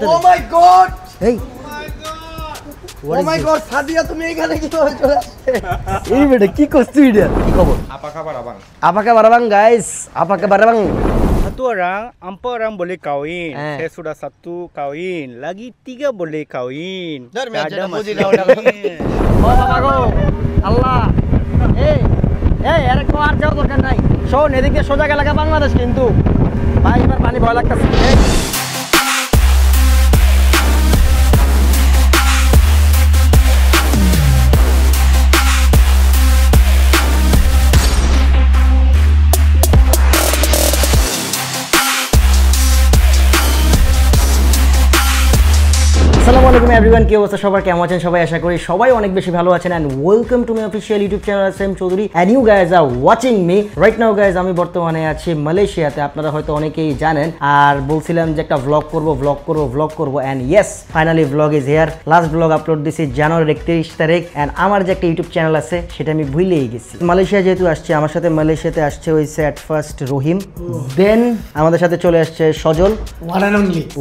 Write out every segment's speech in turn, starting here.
Oh my god! Hey! Oh my god, Sadia তুমি এখানে কিভাবে চলে আসলে? এই বেটা কি করছিস এটা? কি খবর? Apakah barabang guys? Apakah barabang? Satu orang, 4 orang boleh kahwin. Saya sudah 1 kahwin. Lagi 3 boleh kahwin. Dar Tak ada masalah. Oh babago. Allah. এই আরে কো আর যাও দরকার নাই। শোন এদিকে সোজা এলাকা বাংলাদেশ কিন্তু। ভাই এবার পানি ভয় লাগতেছে। আসসালামু আলাইকুম এভরিওয়ান, কি অবস্থা সবার, কেমন আছেন সবাই? আশা করি সবাই অনেক বেশি ভালো আছেন and welcome to my official YouTube channel SM Chowdhury and you guys are watching me right now. Guys আমি বর্তমানে আছি মালয়েশিয়াতে, আপনারা হয়তো অনেকেই জানেন। আর বলছিলাম যে একটা ব্লগ করব and yes finally blog is here. Last blog upload দিছি জানুয়ারি 31 তারিখ এন্ড আমার যে একটা ইউটিউব চ্যানেল আছে সেটা আমি ভুলেই গেছি। মালয়েশিয়া যেহেতু আসছে, আমার সাথে মালয়েশিয়াতে আসছে হইছে এট ফার্স্ট রহিম, দেন আমাদের সাথে চলে আসছে সজল,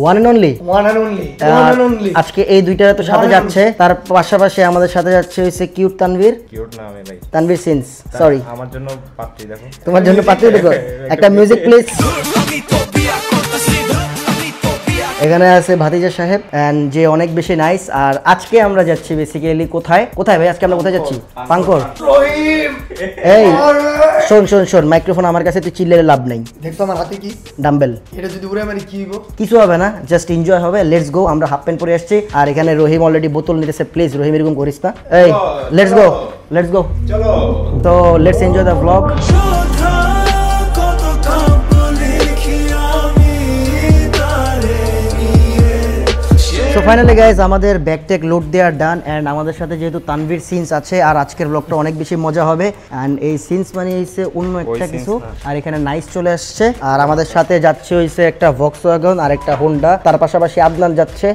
One and only. আজকে এই দুইটা তো সাথে যাচ্ছে, তার পাশাপাশি আমাদের সাথে যাচ্ছে হইছে কিউট তানভীর। কিউট না আমি ভাই, তানভীর সিনস, সরি আমার জন্য পাত্রী দেখো, তোমার জন্য পাত্রী দেখো। একটা মিউজিক প্লিজ। এখানে আছে ভাতিজা সাহেব এন্ড যে অনেক বেশি নাইস। আর আজকে আমরা যাচ্ছি বেসিক্যালি কোথায় ভাই, আজকে আমরা কোথায় যাচ্ছি? পাঙ্কর। রহিম, এই শোন মাইক্রোফোন আমার কাছে, তুই চিল্লালে লাভ নাই। দেখছো আমার হাতে কি? ডাম্বেল। এটা যদি উড়ে মানে কি হইব? কিছু হবে না, জাস্ট এনজয় হবে। Let's go. আমরা হাফ প্যান্ট পরে আসছি আর এখানে রহিম অলরেডি বোতল নিতেছে। প্লিজ রহিম এরকম করিস না। এই লেটস গো চলো। তো let's enjoy the blog. So finally guys আমাদের ব্যাগ ট্যাগ লোড দেওয়ার ডান এন্ড আমাদের সাথে যেহেতু তানভীর সিনস আছে আর আজকের ব্লগটা অনেক বেশি মজা হবে এন্ড এই সিনস মানে হইছে অন্য একটা কিছু। আর এখানে নাইস চলে আসছে আর আমাদের সাথে যাচ্ছে হইছে একটা ভক্সওয়াগন আর একটা হোন্ডা, তার পাশাপাশি আদনান যাচ্ছে,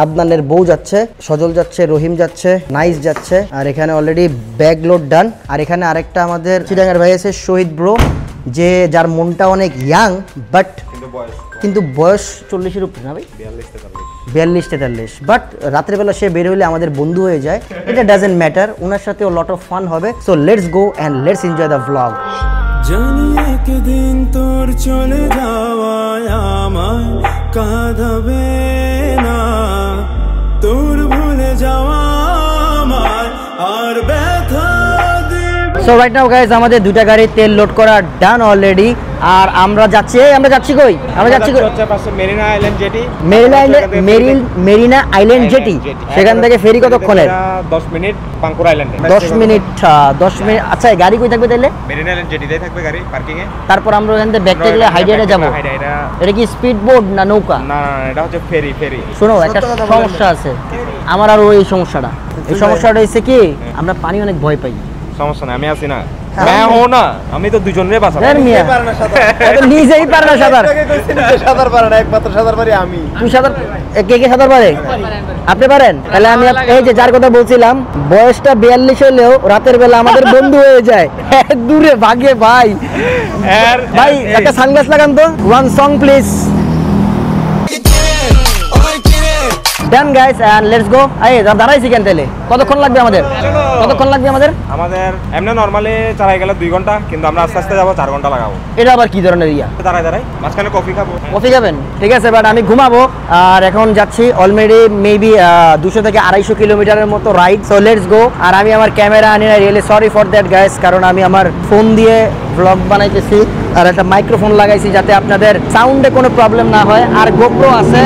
আদনানের বউ যাচ্ছে, সজল যাচ্ছে, রহিম যাচ্ছে, নাইস যাচ্ছে। আর এখানে অলরেডি ব্যাগ লোড ডান। আর এখানে আরেকটা আমাদের চিটাঙ্গার ভাই আছে শহীদ ব্রো, যে যার মনটা অনেক ইয়াং বাট কিন্তু বয়স 40-এর উপরে না ভাই, 42-43, বাট রাতের বেলা সে বের হইলে আমাদের বন্ধু হয়ে যায়। এটা ডাজেন্ট ম্যাটার, ওনার সাথেও লট অফ ফান হবে। So let's go and let's enjoy the blog. জানি একদিন তোর চলে যাওয়া আমায় কাঁদাবে না, তোর ভুলে যাওয়া আমায় আর ব্যথা দেবে। সো রাইট নাও গাইজ আমাদের দুইটা গাড়ি তেল লোড করা ডান অলরেডি। আর আমরা যাচ্ছি কই? আমরা যাচ্ছি Marina island jetty. Marina island jetty. সেখান থেকে ফেরি কতক্ষণের? 10 মিনিট পাঙ্কুর আইল্যান্ডে। 10 মিনিট। আচ্ছা গাড়ি কই থাকবে তাইলে? মেরিনা আইল্যান্ড জেটিতেই থাকবে গাড়ি পার্কিং এ। তারপর আমরা ওখান থেকে ব্যাক টেকলে হাইডাইডে যাব। এটা কি স্পিড বোট না নৌকা? না এটা হচ্ছে ফেরি। শোনো একটা সমস্যা আছে আমার, আর ওই সমস্যাটা হইছে কি আমরা পানি অনেক ভয় পাই। সমস্যা না, আমি আছি না, আমি তো দুজনে বাঁচাবো। নিজেই পারে না সাঁতার, সাঁতার পারে না, একমাত্র সাঁতার পারি আমি। তুই সাঁতার, কে সাঁতার পারে? আপনি পারেন? তাহলে আমি এই যে যার কথা বলছিলাম বয়সটা 42 হলেও রাতের বেলা আমাদের বন্ধু হয়ে যায়, দূরে ভাগে ভাই। ভাই একটা সানগ্লাস লাগান তো, one song please. Done guys and let's go. দাঁড়াইছি কেন তাহলে? কতক্ষণ লাগবে আমাদের? আমাদের এমনি নরমালি চালাই গেলে 2 ঘন্টা, কিন্তু আমরা আস্তে আস্তে যাবো 4 ঘন্টা লাগাবো। এটা আবার কি ধরনের ইয়া? দাঁড়াই মাঝখানে কফি খাবেন? ঠিক আছে, বাট আমি ঘুমাবো। আর এখন যাচ্ছি অলরেডি মেবি 200 থেকে 250 কিলোমিটারের মতো রাইড। So let's go. আর আমি আমার ক্যামেরা আনি না, really sorry for that guys, কারণ আমি আমার ফোন দিয়ে ব্লগ বানাইতেছি আর একটা মাইক্রোফোন লাগাইছি যাতে আপনাদের সাউন্ডে কোনো প্রবলেম না হয়। আর গোপ্রো আছে।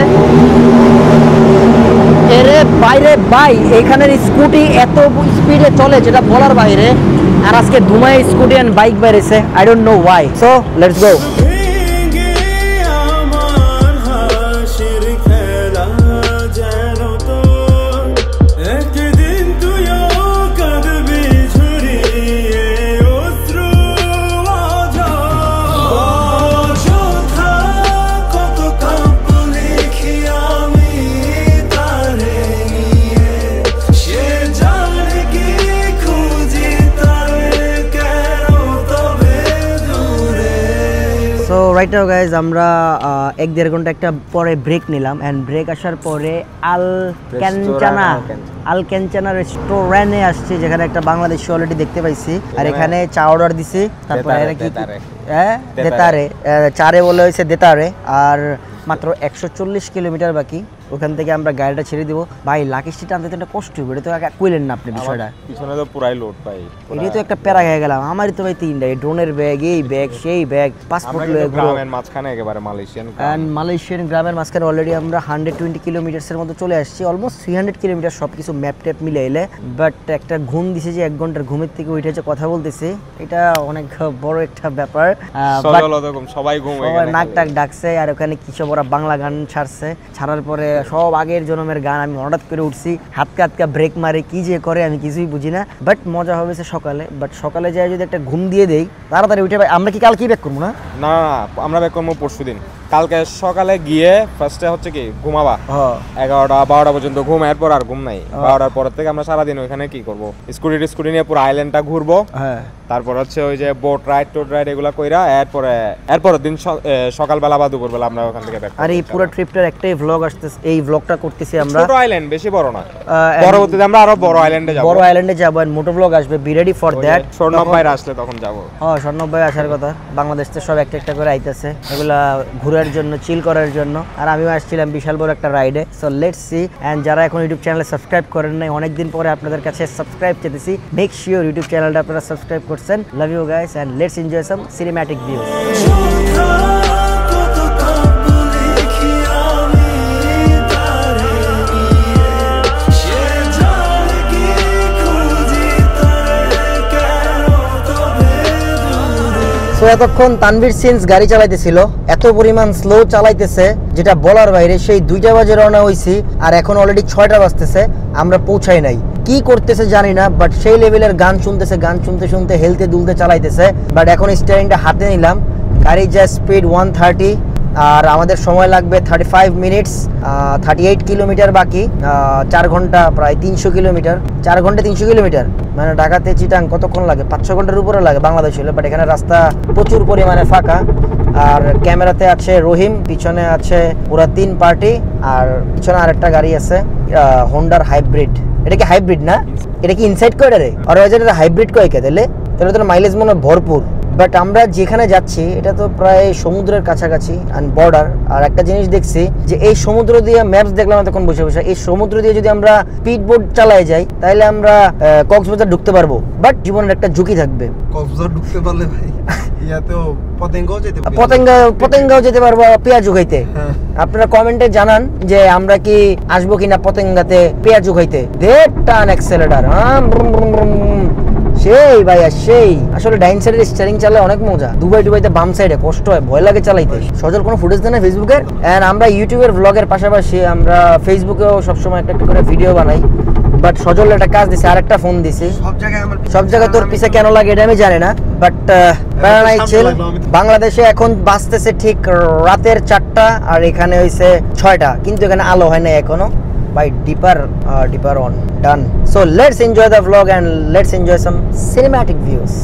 এরে বাইরে ভাই, এখানের স্কুটি এত স্পিডে চলে যেটা বলার বাইরে। আর আজকে ধুমায় স্কুটি এন্ড বাইক বেরিয়েছে, I don't know Y. So let's go. So right now guys আমরা 1-1.5 ঘন্টা একটা পরে ব্রেক নিলাম এন্ড ব্রেক আসার পরে আল ক্যানচানা রেস্টুরেন্টে আসছি, যেখানে একটা বাংলাদেশি অলরেডি দেখতে পাইছি। আর এখানে চা অর্ডার দিছি, তারপরে এরা কি দেতারে চারে বলে হয়েছে দেতারে। আর মাত্র 140 কিলোমিটার বাকি, ওখান থেকে আমরা গাড়িটা ছেড়ে দিব। ভাই লাকি স্ট্রিট আনতে তো একটা কষ্ট হবে, এটা তো কইলেন না আপনি বিষয়টা। পিছনে তো পুরাই লোড ভাই, এটাই তো একটা প্যারা হয়ে গেলাম। আমারই তো ভাই 3টা, এই ড্রোনের ব্যাগ, এই ব্যাগ, সেই ব্যাগ, পাসপোর্ট লয়ে গ্রামের মাঝখানে একেবারে মালয়েশিয়ান গ্রামের মাঝখানে অলরেডি আমরা 120 কিলোমিটারের মতো চলে আসছি, অলমোস্ট 300 কিলোমিটার সবকিছু ম্যাপ ট্যাপ মিলে এলে। বাট একটা ঘুম দিছে যে 1 ঘন্টার ঘুমের থেকে উঠেছে কথা বলতেছি, এটা অনেক বড় একটা ব্যাপার। সবাই ঘুম নাক টাক ডাকছে, আর ওখানে কিছু ওরা বাংলা গান ছাড়ছে, ছাড়ার পরে সব আগের জন্মের গান। আমি হঠাৎ করে উঠছি, হাতকা ব্রেক মারে কি যে করে আমি কিছুই বুঝি না। বাট মজা হবে সকালে। বাট সকালে যাই যদি একটা ঘুম দিয়ে দেই তাড়াতাড়ি উঠে, আমরা কি কাল কি ব্যাক করবো না? না আমরা ব্যাক করবো পরশুদিন। কালকে সকালে গিয়ে ফার্স্টে হচ্ছে কি ঘুমাবা 11টা-12টা পর্যন্ত ঘুম, এরপর আর ঘুম নাই। 12টার পর থেকে আমরা সারাদিন ওইখানে কি করবো, স্কুটি নিয়ে পুরো আইল্যান্ডটা ঘুরবো। তারপর হচ্ছে ওই যে বোট রাইড এগুলা কইরা এরপর দিন সকালবেলা বা দুপুরবেলা আমরা ওখান থেকে ব্যাক। আর এই পুরো ট্রিপটার একটাই ভ্লগ আসতেছে, এই ভ্লগটা করতেছি আমরা। ছোট আইল্যান্ড, বেশি বড় না। পরবর্তীতে আমরা আরো বড় আইল্যান্ডে যাব এন্ড মোটো ভ্লগ আসবে, বি রেডি ফর দ্যাট। স্বর্ণব ভাই আসলে তখন যাব। স্বর্ণব ভাই আসার কথা, বাংলাদেশ থেকে সব একটা করে আইতেছে, এগুলা ঘোরার জন্য, চিল করার জন্য। আর আমিও আসছিলাম বিশাল বড় একটা রাইডে। So let's see. এন্ড যারা এখন ইউটিউব চ্যানেলে সাবস্ক্রাইব করেন নাই, অনেকদিন পরে আপনাদের কাছে সাবস্ক্রাইব চেয়েছি, মেক শিওর ইউটিউব চ্যানেলটা আপনারা সাবস্ক্রাইব করছেন। Love you guys and let's enjoy some cinematic views. এতক্ষণ তানভীর সিন্স গাড়ি চালাইতেছিল, এত পরিমাণ স্লো চালাইতেছে যেটা বলার বাইরে। সেই 2টা বাজে রওনা হইছি, আর এখন অলরেডি 6টা বাজতেছে, আমরা পৌঁছাই নাই। কি করতেছে জানি না, বাট সেই লেভেলের গান শুনতেছে, গান শুনতে শুনতে হেলতে দুলতে চালাইতেছে। বাট এখন স্টিয়ারিংটা হাতে নিলাম, গাড়ি যা স্পিড 130, আর আমাদের সময় লাগবে 35 মিনিটস, 38 কিলোমিটার বাকি, 4 ঘন্টা প্রায় 300 কিলোমিটার। 4 ঘন্টা 300 কিলোমিটার মানে ঢাকাতে চিটাং কতক্ষণ লাগে? 5-6 ঘন্টার উপরে লাগে বাংলাদেশ হলে। বাট এখানে রাস্তা প্রচুর পরিমাণে ফাঁকা। আর ক্যামেরাতে আছে রহিম, পিছনে আছে পুরা 3 পার্টি, আর পিছনে আরেকটা গাড়ি আছে হোন্ডার হাইব্রিড। এটা কি হাইব্রিড না? এটা কি ইনসাইড কয় রে? আর ওই যে হাইব্রিড কয় কে? তাহলে তো মাইলেজ মনে হয় ভরপুর। বাট আমরা যেখানে যাচ্ছি এটা তো প্রায় সমুদ্রের কাছাকাছি অ্যান্ড বর্ডার। আর একটা জিনিস দেখছি যে এই সমুদ্র দিয়ে ম্যাপস দেখলাম তখন বসে বসে, এই সমুদ্র দিয়ে যদি আমরা স্পিড বোট চালাই যাই তাহলে আমরা কক্সবাজার ঢুকতে পারবো। বাট জীবনের একটা ঝুঁকি থাকবে। কক্সবাজার ঢুকতে পারলে ভাই ইয়াতেও পতেঙ্গাও যেতে পারবো পেঁয়াজু খাইতে। আপনারা কমেন্টে জানান যে আমরা কি আসবো কিনা পতেঙ্গাতে পেঁয়াজু খাইতে। দেড় টান অ্যাক্সেলেটার, সেই ভাইয়া সেই। আসলে ডাইন সাইডের স্টিয়ারিং চালালে অনেক মজা। দুবাইতে বাম সাইডে কষ্ট হয়, ভয় লাগে চালাইতে। সজল কোনো ফুটেজ দেয় না ফেসবুকের। এন্ড আমরা ইউটিউবের ব্লগের পাশাপাশি আমরা ফেসবুকেও সবসময় একটা করে ভিডিও বানাই। বাট সজল একটা কাজ দিছে, আরেকটা ফোন দিছি। সব জায়গায় তোর পিছে কেন লাগে এটা আমি জানি না, বাট বাংলাদেশে এখন বাজতেছে ঠিক রাতের 4টা, আর এখানে হইছে 6টা, কিন্তু এখানে আলো হয় না এখনো। By deeper on done. So let's enjoy the vlog and let's enjoy some cinematic views.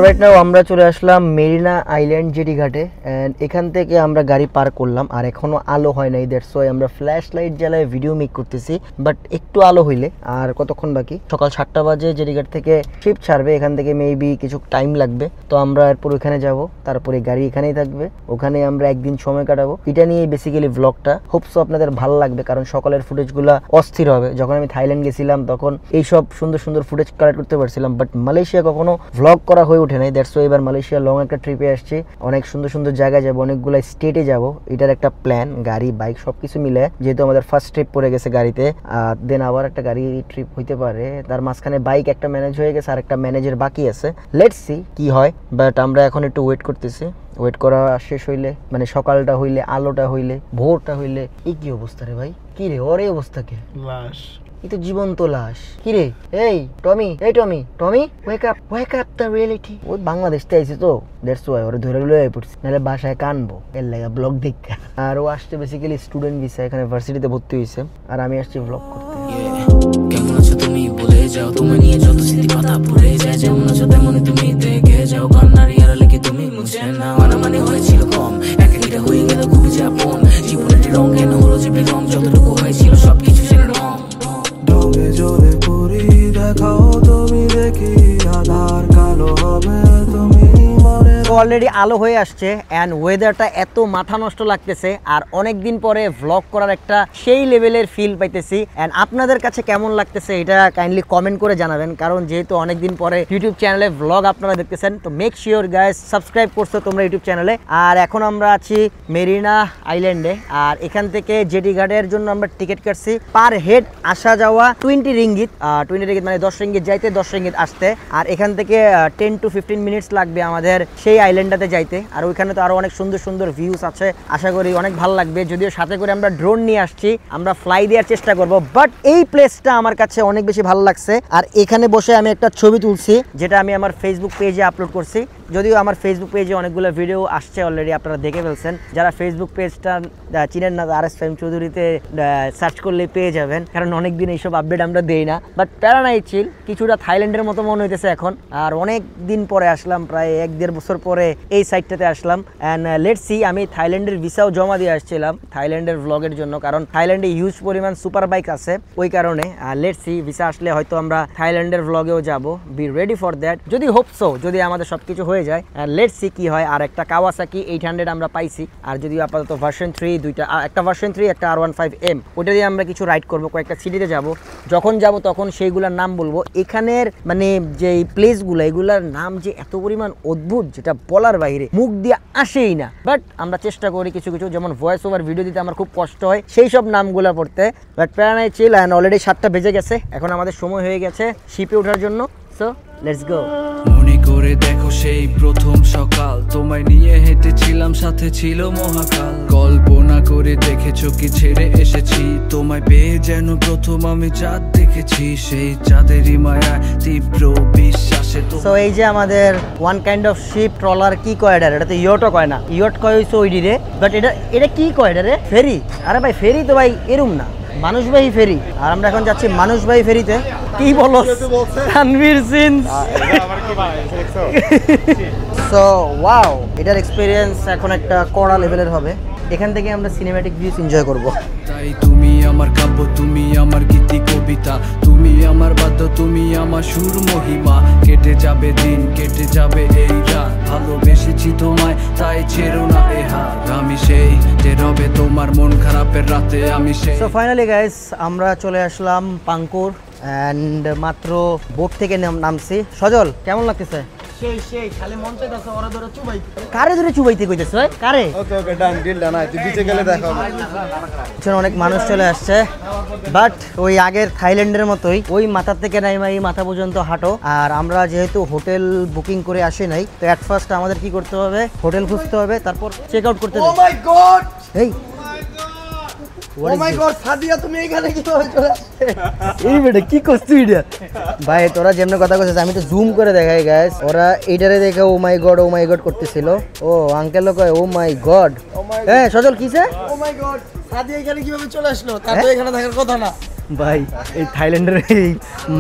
Right now আমরা চলে আসলাম মেরিনা আইল্যান্ড জেটি ঘাটে। এন্ড এখান থেকে আমরা গাড়ি পার করলাম, আর এখনো আলো হয় নাই। দ্যাটস ওয়াই আমরা ফ্ল্যাশ লাইট জ্বালায় ভিডিও মেক করতেছি। বাট একটু আলো হইলে, আর কতক্ষণ বাকি, সকাল 7টা বাজে জেটি ঘাট থেকে শিপ ছাড়বে। এখান থেকে মেবি কিছু টাইম লাগবে। তো আমরা এরপর ওখানে যাব, তারপরে গাড়ি এখানেই থাকবে, ওখানে আমরা একদিন সময় কাটাবো। এটা নিয়ে বেসিক্যালি ব্লগটা। হোপসো আপনাদের ভালো লাগবে, কারণ সকালের ফুটেজগুলো অস্থির হবে। যখন আমি থাইল্যান্ড গেছিলাম তখন এইসব সুন্দর সুন্দর ফুটেজ কালেক্ট করতে পারছিলাম, বাট মালয়েশিয়া কখনো ভ্লগ করা হয়ে ওঠে নাই। দ্যাটস ওয়াই এবার মালয়েশিয়া লং একটা ট্রিপে আসছি। অনেক সুন্দর সুন্দর জায়গায় যাবো, অনেকগুলো স্টেটে যাব। এটার একটা প্ল্যান, গাড়ি বাইক সবকিছু মিলে, যেহেতু আমাদের ফার্স্ট ট্রিপ পড়ে গেছে গাড়িতে, দেন আবার একটা গাড়ি ট্রিপ হইতে পারে। তার মাঝখানে বাইক একটা ম্যানেজ হয়ে গেছে, আর একটা ম্যানেজের বাকি আছে। লেটস সি কি হয়। বাট আমরা এখন একটু ওয়েট করতেছি। ওয়েট করা শেষ হইলে, মানে সকালটা হইলে, আলোটা হইলে, ভোরটা হইলে। এই কি অবস্থা রে ভাই? কি রে ওর এই অবস্থা? কে লাশ? এই তো জীবন্ত লাশ। কি রে এই টমি, এই টমি, টমি ওয়েক আপ দ্য রিয়েলিটি। ও বাংলাদেশ থেকে আইছে তো, দ্যাটস ওয়াই ওরে ধরে লয়ে পড়ছি, নাহলে বাসায় কানবো এর লাগা ব্লগ দেখতে। আর ও আসছে বেসিক্যালি স্টুডেন্ট ভিসা, এখানে ভার্সিটিতে ভর্তি হয়েছে, আর আমি আসছি ব্লগ করতে। কেমন আছো তুমি বলে যাও, তোমায় নিয়ে যত স্মৃতি পাতা ভুলে যায়, যেমন আছো তেমনই তুমি দেখে যাও, কান্নার ইয়ারালে কি তুমি মুছে না, মানামানি হয়েছিল কম, একাকিটা হয়ে গেল খুবই আপন, জীবনের রং কেন হলো যে রং, যতটুকু হয়েছিল সবকিছু ছিল রং। ঢঙে জলে পুরি দেখাও তুমি, দেখি আধার কালো হবে তুমি মনে। তো অলরেডি আলো হয়ে আসছে অ্যান্ড ওয়েদারটা এত মাথা নষ্ট লাগতেছে, আর অনেক দিন পরে ভ্লগ করার একটা সেই লেভেলের ফিল পাইতেছি। অ্যান্ড আপনাদের কাছে কেমন লাগতেছে এটা কাইন্ডলি কমেন্ট করে জানাবেন, কারণ যেহেতু অনেক দিন পরে ইউটিউব চ্যানেলে ভ্লগ আপনারা দেখতেছেন, তো মেক শিওর গাইস সাবস্ক্রাইব করছো তোমরা ইউটিউব চ্যানেলে। আর এখন আমরা আছি মেরিনা আইল্যান্ডে, আর এখান থেকে জেটি ঘাটের জন্য আমরা টিকিট কাটছি পার হেড আসা যাওয়া 20 রিঙ্গিত, 20 রিঙ্গিত মানে 10 রিঙ্গিত যাইতে 10 রিঙ্গিত আসতে, আর এখান থেকে 10 to 15 মিনিটস লাগবে আমাদের সেই আইল্যান্ডটাতে যাইতে। আর ওইখানে তো আরো অনেক সুন্দর সুন্দর ভিউস আছে, আশা করি অনেক ভালো লাগবে। যদিও সাথে করে আমরা ড্রোন নিয়ে আসছি, আমরা ফ্লাই দেওয়ার চেষ্টা করব, বাট এই প্লেসটা আমার কাছে অনেক বেশি ভালো লাগছে। আর এখানে বসে আমি একটা ছবি তুলছি, যেটা আমি আমার ফেসবুক পেজে আপলোড করছি। যদিও আমার ফেসবুক পেজে অনেকগুলো ভিডিও আসছে অলরেডি, আপনারা দেখে ফেলছেন। যারা ফেসবুক পেজটা চিনেন না, RS ফাহিম চৌধুরীতে সার্চ করলে পেয়ে যাবেন, কারণ অনেকদিন এইসব আপডেট আমরা দেই না। বাট প্যারা নাই চিল, কিছুটা থাইল্যান্ডের মতো মনে হইতেছে এখন। আর অনেক দিন পরে আসলাম, প্রায় 1-1.5 বছর পরে এই সাইডটাতে আসলাম। অ্যান্ড লেটস সি, আমি থাইল্যান্ডের ভিসাও জমা দিয়ে আসছিলাম থাইল্যান্ডের ভ্লগের জন্য, কারণ থাইল্যান্ডে হিউজ পরিমাণ সুপার বাইক আছে ওই কারণে। আর লেটস সি, ভিসা আসলে হয়তো আমরা থাইল্যান্ডের ভ্লগেও যাব, বি রেডি ফর দ্যাট। যদি হোপসো, যদি আমাদের সবকিছু হয়ে যায়, লেটস সি কি হয়। আর একটা কাওয়াসাকি 800 আমরা পাইছি, আর যদিও আপাতত ভার্সন 3 দুইটা, একটা ভার্সন 3 একটা R15M, ওটা দিয়ে আমরা কিছু রাইড করবো, কয়েকটা সিটিতে যাব। যখন যাব তখন সেইগুলোর নাম বলবো। এখানের মানে যে প্লেসগুলো, এগুলার নাম যে এত পরিমাণ অদ্ভুত, যেটা বলার বাইরে, মুখ দিয়ে আসেই না। বাট আমরা চেষ্টা করি কিছু কিছু, যেমন ভয়েস ওভার ভিডিও দিতে আমার খুব কষ্ট হয় সেই সব নামগুলো পড়তে। বাট প্যারানাই চিল। অ্যান্ড অলরেডি 7টা বেজে গেছে, এখন আমাদের সময় হয়ে গেছে শিপে ওঠার জন্য। সো লেটস গো। মনে করে দেখো সেই প্রথম সকাল, তোমায় নিয়ে হেঁটেছিলাম, সাথে ছিল মহাকাল, কল্পনা করে দেখেছো কি ছেড়ে এসেছি, তোমায় পেয়ে যেন প্রথম আমি চাঁদ দেখেছি, সেই চাঁদেরই মায়ায় তীব্র বিশ্বাসে। সো এই যে আমাদের one kind of ship, trawler কি কয় এটা, এটা তো ইয়টও কয় না, ইয়ট কয় হইছে ওই রে। বাট এটা কি কয় এটা রে? ফেরি। আরে ভাই ফেরি তো ভাই এরম না, মানুষবাহী ফেরি। আর আমরা এখন যাচ্ছি মানুষবাহী ফেরিতে। কি বলো তানভীর সিনস? সো ওয়াও, এটার এক্সপেরিয়েন্স এখন একটা কড়া লেভেলের হবে। এখান থেকে আমরা সিনেম্যাটিক ভিউস এনজয় করব। তাই তুমি আমার কাব্য, তুমি আমার গীতি কবিতা, তুমি আমার বাদ্য, তুমি আমার সুর মহিমা, কেটে যাবে দিন, কেটে যাবে এই রাত, ভালোবেসেছি তোমায় তাই ছেড়ো না এ হাত, আমি সেই যে রবে তোমার মন খারাপের রাতে, আমি সেই। সো ফাইনালি গাইস, আমরা চলে আসলাম পাঙ্কুর অ্যান্ড মাত্র বোট থেকে নামছি। সজল কেমন লাগতেছে? সেই খালি মন চাইতাছে ওরা ধরে চুবাই। কারে ধরে চুবাইতে কইতেছে? কারে? ওকে ডান, ডিল ডান। তুই বিচে গেলে দেখা হবে। অনেক মানুষ চলে আসছে, বাট ওই আগের থাইল্যান্ডের মতোই, ওই মাথা থেকে নাইমা এই মাথা পর্যন্ত হাঁটো। আর আমরা যেহেতু হোটেল বুকিং করে আসি নাই, তো অ্যাট ফার্স্ট আমাদের কি করতে হবে, হোটেল খুঁজতে হবে, তারপর চেক আউট করতে হবে। ও মাই গড, এই ও মাই গড সাদিয়া, তুমি এখানে কিভাবে চলে আসলে? এই বেটা কি করছিস এটা? ভাই তোরা যেমন কথা কইছিস, আমি তো জুম করে দেখাই গাইস, ওরা এইটারে দেখে ও মাই গড করতেছিল। ও আঙ্কেল কয় ও মাই গড। হ্যাঁ সজল কিসে? ও মাই গড, সাদিয়া এখানে কিভাবে চলে আসলো? তার তো এখানে থাকার কথা না। ভাই এই থাইল্যান্ডের এই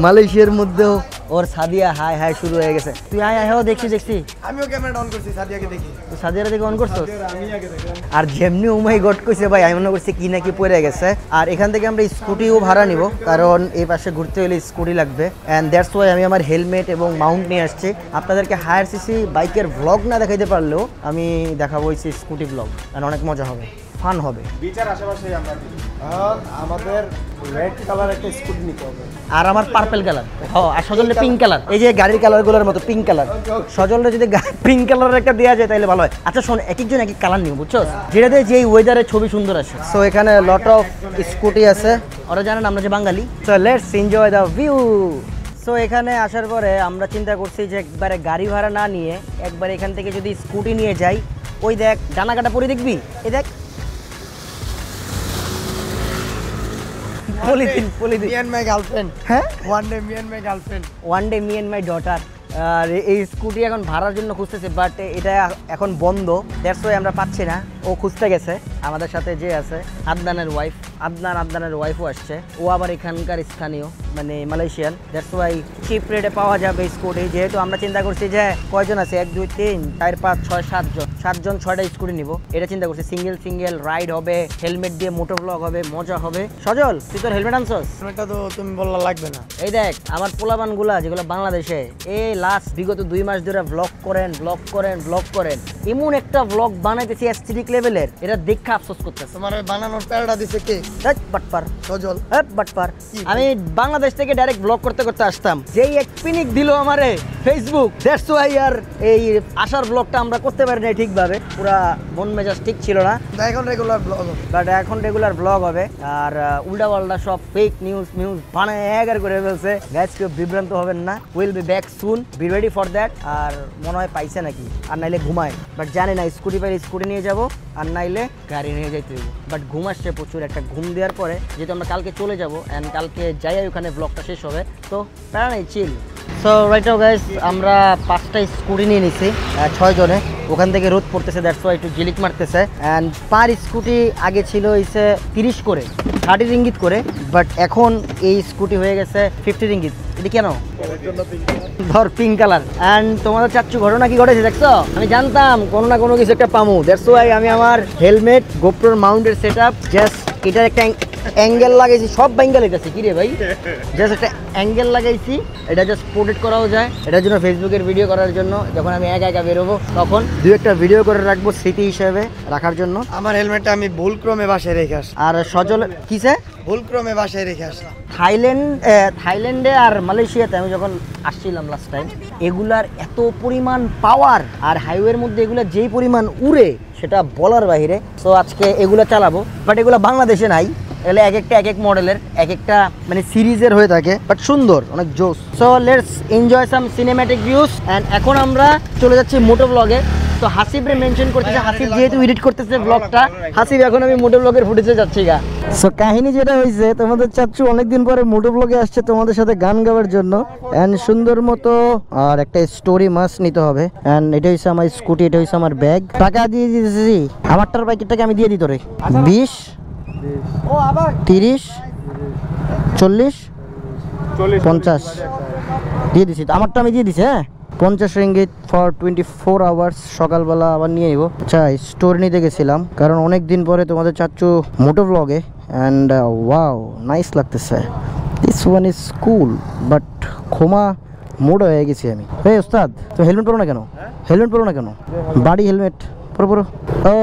মালয়েশিয়ার মধ্যেও ওর সাদিয়া হাই হাই শুরু হয়ে গেছে। তুই আয় আয় দেখছি আমিও ক্যামেরা অন করছি, সাদিয়াকে দেখি। তুই সাদিয়ার দিকে অন করছস? আর যেমনি ও মাই গড কইছে ভাই, আমি মনে করছি কি নাকি পড়ে গেছে। আর এখান থেকে আমরা স্কুটিও ভাড়া নিব, কারণ এই পাশে ঘুরতে হলে স্কুটি লাগবে। অ্যান্ড দ্যাটস ওয়াই আমি আমার হেলমেট এবং মাউন্ট নিয়ে আসছি। আপনাদেরকে হায়ার সিসি বাইকের ভ্লগ না দেখাইতে পারলেও আমি দেখাবো হচ্ছে স্কুটি ভ্লগ, কারণ অনেক মজা হবে, ফান হবে। বিচার আশেপাশেই আমরা আমাদের রেড কালার একটা স্কুটি নিতে হবে, আর আমার পার্পল কালার। হ্যাঁ, আর সজলের পিঙ্ক কালার, এই যে গাড়ির কালারগুলোর মতো পিঙ্ক কালার। সজলের যদি পিঙ্ক কালারের একটা দেওয়া যায় তাহলে ভালো হয়। আচ্ছা শোন, এক একজন এক এক কালার নিব, বুঝছো, যেটাতে যে ওয়েদারে ছবি সুন্দর আসে। সো এখানে লট অফ স্কুটি আছে, ওরা জানেন আমরা যে বাঙালি। So let's enjoy the view. So এখানে আসার পরে আমরা চিন্তা করছি যে একবারে গাড়ি ভাড়া না নিয়ে একবার এখান থেকে যদি স্কুটি নিয়ে যাই। ওই দেখ ডানা কাটা পরে দেখবি, এই দেখ polythene Me and my girlfriend. হ্যাঁ One day me and my girlfriend. One day me and my daughter. আর এই স্কুটি এখন ভাড়ার জন্য খুঁজতেছে, বাট এটা এখন বন্ধ, দ্যাটস ওয়াই আমরা পাচ্ছি না। ও খুঁজতে গেছে, আমাদের সাথে যে আছে আদনানের ওয়াইফও আসছে, ও আবার এখানকার স্থানীয় মানে মালয়েশিয়ান, দ্যাটস ওয়াই চিপ রেটে পাওয়া যাবে স্কুটি। যেহেতু আমরা চিন্তা করছি যে কয়জন আছে, 1 2 3 4 5 6 7জন 6টা স্কুটি নিব, এটা চিন্তা করছি। সিঙ্গেল রাইড হবে, হেলমেট দিয়ে মোটো ব্লগ হবে, মজা হবে। সজল তুই তোর হেলমেট আনছস? এটা তো তুমি বললা লাগবে না। এই দেখ আমার পোলাবানগুলা যেগুলো বাংলাদেশে এই লাস্ট বিগত 2 মাস ধরে ব্লগ করেন, এমন একটা ব্লগ বানাইতেছি অ্যাস্থেটিক লেভেলের, এটা দেখে আফসোস করতেছে। তোমার বানানোর প্যারাটা দিছে কে? বাটপার সজল। বাটপার। আমি বাংলাদেশ থেকে ডাইরেক্ট ব্লগ করতে আসতাম, যেই এক পিনিক দিল আমারে ফেসবুক, দ্যাটস ওয়াই আর এই আসার ব্লগটা আমরা করতে পারি না ঠিকভাবে, পুরা মন মেজাজ ঠিক ছিল না। এখন রেগুলার ব্লগ হবে, বাট এখন রেগুলার ব্লগ হবে। আর উল্টা পাল্টা সব ফেক নিউজ বানায় এগার করে ফেলছে। গাইস কেউ বিভ্রান্ত হবেন না, will be back soon, be ready for that. আর মনে হয় পাইছে নাকি, আর নাইলে ঘুমায়, বাট জানি না স্কুটি পাইলে স্কুটি নিয়ে যাব, আর নাইলে গাড়ি নিয়ে যাইতে হইব। বাট ঘুম আসছে প্রচুর, একটা ঘুম দেওয়ার পরে যেহেতু আমরা কালকে চলে যাব অ্যান্ড কালকে যাই ওখানে ব্লগটা শেষ হবে, তো প্যারা নেই, চিল। সো রাইট নাও গাইস আমরা 5টা স্কুটি নিয়ে নিছি 6 জনে, ওখান থেকে রোদ পড়তেছে, দ্যাটস ওয়াই একটু জিলিক মারতেছে। অ্যান্ড পার স্কুটি আগে ছিল হইছে 30 করে 30 রিঙ্গিত করে, বাট এখন এই স্কুটি হয়ে গেছে 50 রিঙ্গিত। এটা কেন? ধর পিঙ্ক কালার। অ্যান্ড তোমাদের চাচ্ছু ঘটনা কি ঘটেছে দেখছো? আমি জানতাম কোনো না কোনো কিছু একটা পামু, দ্যাটস ওয়াই আমি আমার হেলমেট, গোপ্রোর মাউন্টের সেট আপ, জাস্ট এটার একটা অ্যাঙ্গেল লাগাইছি, সব ব্যাঙ্গেল এটাছে কি রে ভাই, জাস্ট একটা অ্যাঙ্গেল লাগাইছি, এটা জাস্ট প্রোটেক্ট করাও যায়। এটার জন্য ফেসবুকের ভিডিও করার জন্য যখন আমি একা বেরোবো তখন 2-1টা ভিডিও করে রাখবো স্মৃতি হিসেবে রাখার জন্য। আমার হেলমেটটা আমি ভুলক্রমে বাসায় রেখে আসলাম। আর সজল কিসে? ভুলক্রমে বাসায় রেখে আসলাম। থাইল্যান্ডে আর মালয়েশিয়াতে আমি যখন আসছিলাম লাস্ট টাইম, এগুলার এত পরিমাণ পাওয়ার আর হাইওয়ের মধ্যে এগুলা যেই পরিমাণ উড়ে সেটা বলার বাইরে। তো আজকে এগুলো চালাবো, বাট এগুলো বাংলাদেশে নাই, এগুলো এক এক মডেলের এক একটা মানে সিরিজের হয়ে থাকে, বাট সুন্দর, অনেক জোস। So let's enjoy some cinematic views. And এখন আমরা চলে যাচ্ছি মোটো ব্লগে। তো হাসিবরে মেনশন করতেছে, হাসিব যেহেতু এডিট করতেছে ব্লগটা, হাসিব এখন আমি মোটো ব্লগের ফুটেজে যাচ্ছি গা। সো কাহিনী যেটা হয়েছে, তোমাদের চাচ্ছু অনেকদিন পরে মোটো ব্লগে আসছে তোমাদের সাথে গান গাওয়ার জন্য, অ্যান্ড সুন্দর মতো আর একটা স্টোরি মাস্ট নিতে হবে। অ্যান্ড এটা হচ্ছে আমার স্কুটি, এটা হচ্ছে আমার ব্যাগ, টাকা দিয়ে দিয়েছি, আমারটার বাইকেরটাকে আমি দিয়ে দিই তোরে 20 30 40 50 দিয়ে দিছি, আমারটা আমি দিয়ে দিছি। হ্যাঁ 50 রিঙ্গিত ফর 24 আওয়ার্স, সকালবেলা আবার নিয়ে নিব। আচ্ছা স্টোর নিতে গেছিলাম কারণ অনেক দিন পরে তোমাদের চাচ্ছু মোটো ব্লগে, অ্যান্ড ওয়াও নাইস লাগতেছে। This one is cool, but ক্ষমা মোড হয়ে গেছি আমি। এই ওস্তাদ তো হেলমেট পরো না কেন? বাড়ি হেলমেট পরো। ও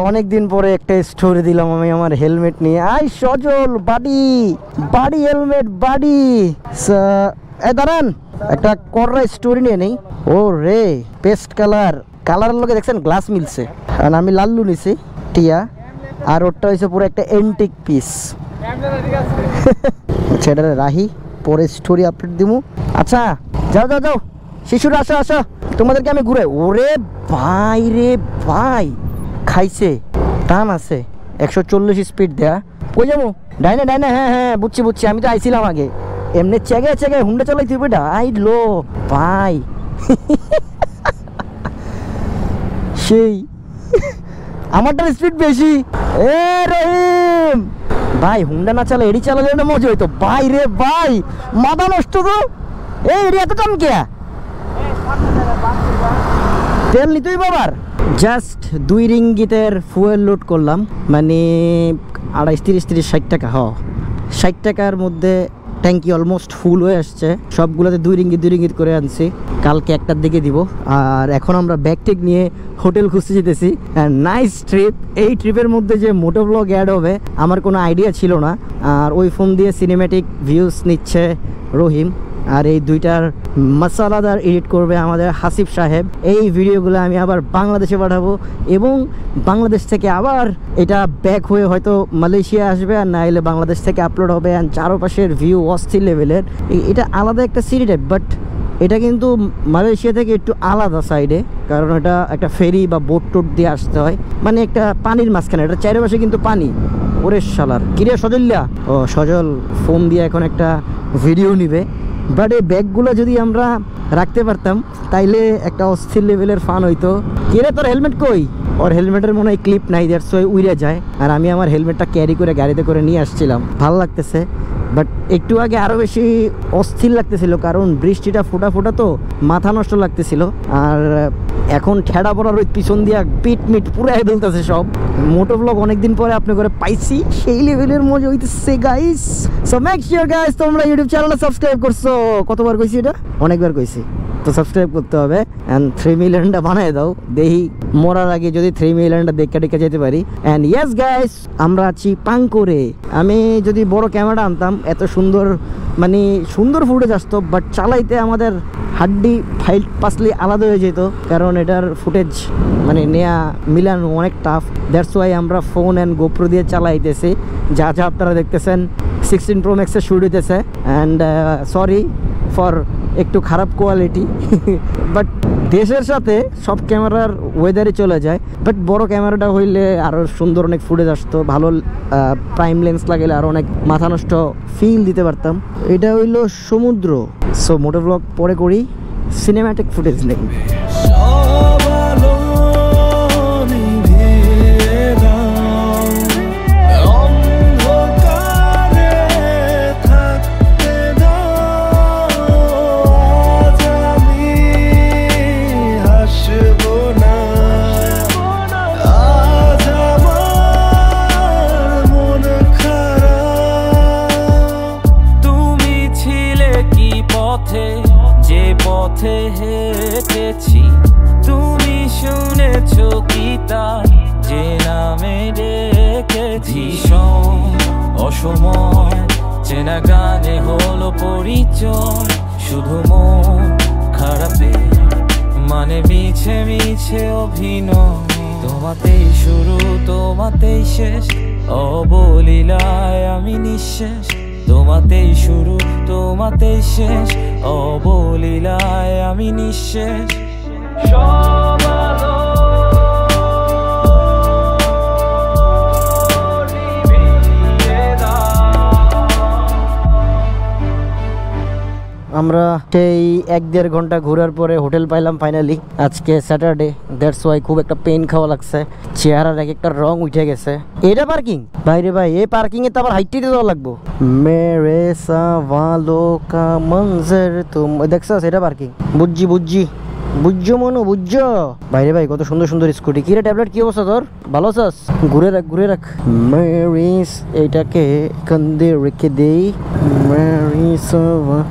অনেক দিন পরে একটা স্টোরি দিলাম আমি আমার হেলমেট নিয়ে। আই সজল বাড়ি হেলমেট বাড়ি। দাঁড়ান একটা কররা স্টোরি নিয়ে নেই। ও রে পেস্ট কালারের লোকে দেখছেন গ্লাস মিলছে, আর আমি লাল্লু নিছি টিয়া, আর ওরটা হয়েছে পুরো একটা এন্টিক পিস। সেটা রাহি, পরে স্টোরি আপডেট দিব। আচ্ছা যাও শিশুরা আসো তোমাদেরকে আমি ঘুরে। ওরে ভাই রে ভাই, খাইছে টান আছে 140 স্পিড দেয়া। কই যাবো? ডাইনে হ্যাঁ বুঝছি, আমি তো আইছিলাম আগে। এমনি চেগে হুন্ডা চালাই তুই আইলো ভাই। সেই আমারটার স্পিড বেশি। এ রহিম ভাই হুন্ডা না চালা এডি চালালে না মজা হইতো ভাই রে ভাই, মাথা নষ্ট তো। এই এডি এত দাম কে? তেল নিতেই বাবার। জাস্ট 2 রিঙ্গিতের ফুয়েল লোড করলাম, মানে 28 30 60 টাকা। 60 টাকার মধ্যে ট্যাঙ্কি অলমোস্ট ফুল হয়ে আসছে। সবগুলোতে 2 রিঙ্গিত করে আনছি, কালকে 1টার দিকে দিব। আর এখন আমরা ব্যাগ টেক নিয়ে হোটেল খুঁজতে যেতেছি। Nice trip. এই ট্রিপের মধ্যে যে মোটো ব্লগ অ্যাড হবে আমার কোনো আইডিয়া ছিল না। আর ওই ফোন দিয়ে সিনেম্যাটিক ভিউজ নিচ্ছে রহিম, আর এই 2টার মশালাদার এডিট করবে আমাদের হাসিব সাহেব। এই ভিডিওগুলো আমি আবার বাংলাদেশে পাঠাবো, এবং বাংলাদেশ থেকে আবার এটা ব্যাক হয়ে হয়তো মালয়েশিয়া আসবে, আর না এলে বাংলাদেশ থেকে আপলোড হবে। অ্যান্ড চারপাশের ভিউ অস্থির লেভেলের, এটা আলাদা একটা সিরি টাইপ, বাট এটা কিন্তু মালয়েশিয়া থেকে একটু আলাদা সাইডে, কারণ এটা একটা ফেরি বা বোট টোট দিয়ে আসতে হয়, মানে একটা পানির মাঝখানে, এটা চারিপাশে কিন্তু পানি। ওরে শালার কিরে সজল্যা, ও সজল ফোন দিয়ে এখন একটা ভিডিও নিবে। বাট এই ব্যাগগুলো যদি আমরা রাখতে পারতাম তাইলে একটা অস্থির লেভেলের ফান হইতো। কিরে তোর হেলমেট কই? ওর হেলমেটের মনে হয় ক্লিপ নাই, দ্যাটস ওয়াই উড়ে যায়। আর আমি আমার হেলমেটটা ক্যারি করে গাড়িতে করে নিয়ে আসছিলাম, ভালো লাগতেছে। বাট একটু আগে আরও বেশি অস্থির লাগতেছিল, কারণ বৃষ্টিটা ফোটা ফোটা তো মাথা নষ্ট লাগতেছিল। আর এখন ঠেড়া পড়ার ওই পিছন দিয়া পিট মিট পুরাই ফেলতেছে সব। মোটো ব্লগ অনেকদিন পরে আপনি করে পাইছি, সেই লেভেলের মজা হইতেছে guys. So make sure guys তোমরা ইউটিউব চ্যানেলে সাবস্ক্রাইব করছো। কতবার কইছি এটা? অনেকবার কইছি। তো সাবস্ক্রাইব করতে হবে অ্যান্ড 3 মিলিয়নটা বানায় দাও, দেখি মরার আগে যদি 3 মিলিয়নটা দেখা টেকা যেতে পারি। অ্যান্ড ইয়েস গাইস, আমরা আছি পাঙ্কোরে। আমি যদি বড় ক্যামেরা আনতাম এত সুন্দর, মানে সুন্দর ফুটেজ আসতো, বাট চালাইতে আমাদের হাড্ডি ফাইল পাসলি আলাদা হয়ে যেত, কারণ এটার ফুটেজ মানে নেয়া মিলানো অনেক টাফ। দ্যাটস ওয়াই আমরা ফোন অ্যান্ড গোপ্রো দিয়ে চালাইতেছি। যা যা আপনারা দেখতেছেন 16 Pro Max শুট হইতেছে। অ্যান্ড সরি ফর একটু খারাপ কোয়ালিটি, বাট দেশের সাথে সব ক্যামেরার ওয়েদারে চলে যায়। বাট বড় ক্যামেরাটা হইলে আরও সুন্দর অনেক ফুটেজ আসতো, ভালো প্রাইম লেন্স লাগাইলে আরও অনেক মাথা নষ্ট ফিল দিতে পারতাম। এটা হইলো সমুদ্র। সো মোটো ব্লগ পরে করি, সিনেম্যাটিক ফুটেজ নেই। যে পথে হেঁটেছি তুমি শুনেছো কি তার যে নামে ডেকেছি। অসময় চেনা গানে হলো পরিচয়, শুধু মন খারাপে মানে মিছে মিছে অভিনয়। তোমাতেই শুরু তোমাতেই শেষ, অবলীলায় আমি নিঃশেষ। তোমাতেই শুরু তোমাতেই শেষ, অবলীলায় আমি নিঃশেষ। আমরা সেই 1-1.5 ঘন্টা ঘোরার পরে হোটেল পাইলাম ফাইনালি। আজকে স্যাটারডে, দ্যাটস ওয়াই খুব একটা পেন খাওয়া লাগছে, চেহারার এক একটা রং উঠে গেছে। এটা পার্কিং বাইরে ভাই, এই পার্কিং এ তো আবার হাইট দিতে দেওয়া লাগবো। মেরে সাওয়ালো কা মঞ্জর তুম, দেখছস এটা পার্কিং। বুঝছি বুঝছি বুঝছো মনু বুঝছো। বাইরে ভাই কত সুন্দর সুন্দর স্কুটি। কি রে ট্যাবলেট, কি অবস্থা তোর? ভালো আছিস? ঘুরে রাখ ঘুরে রাখ। মেরিস এইটাকে কান্দে রেখে দেই।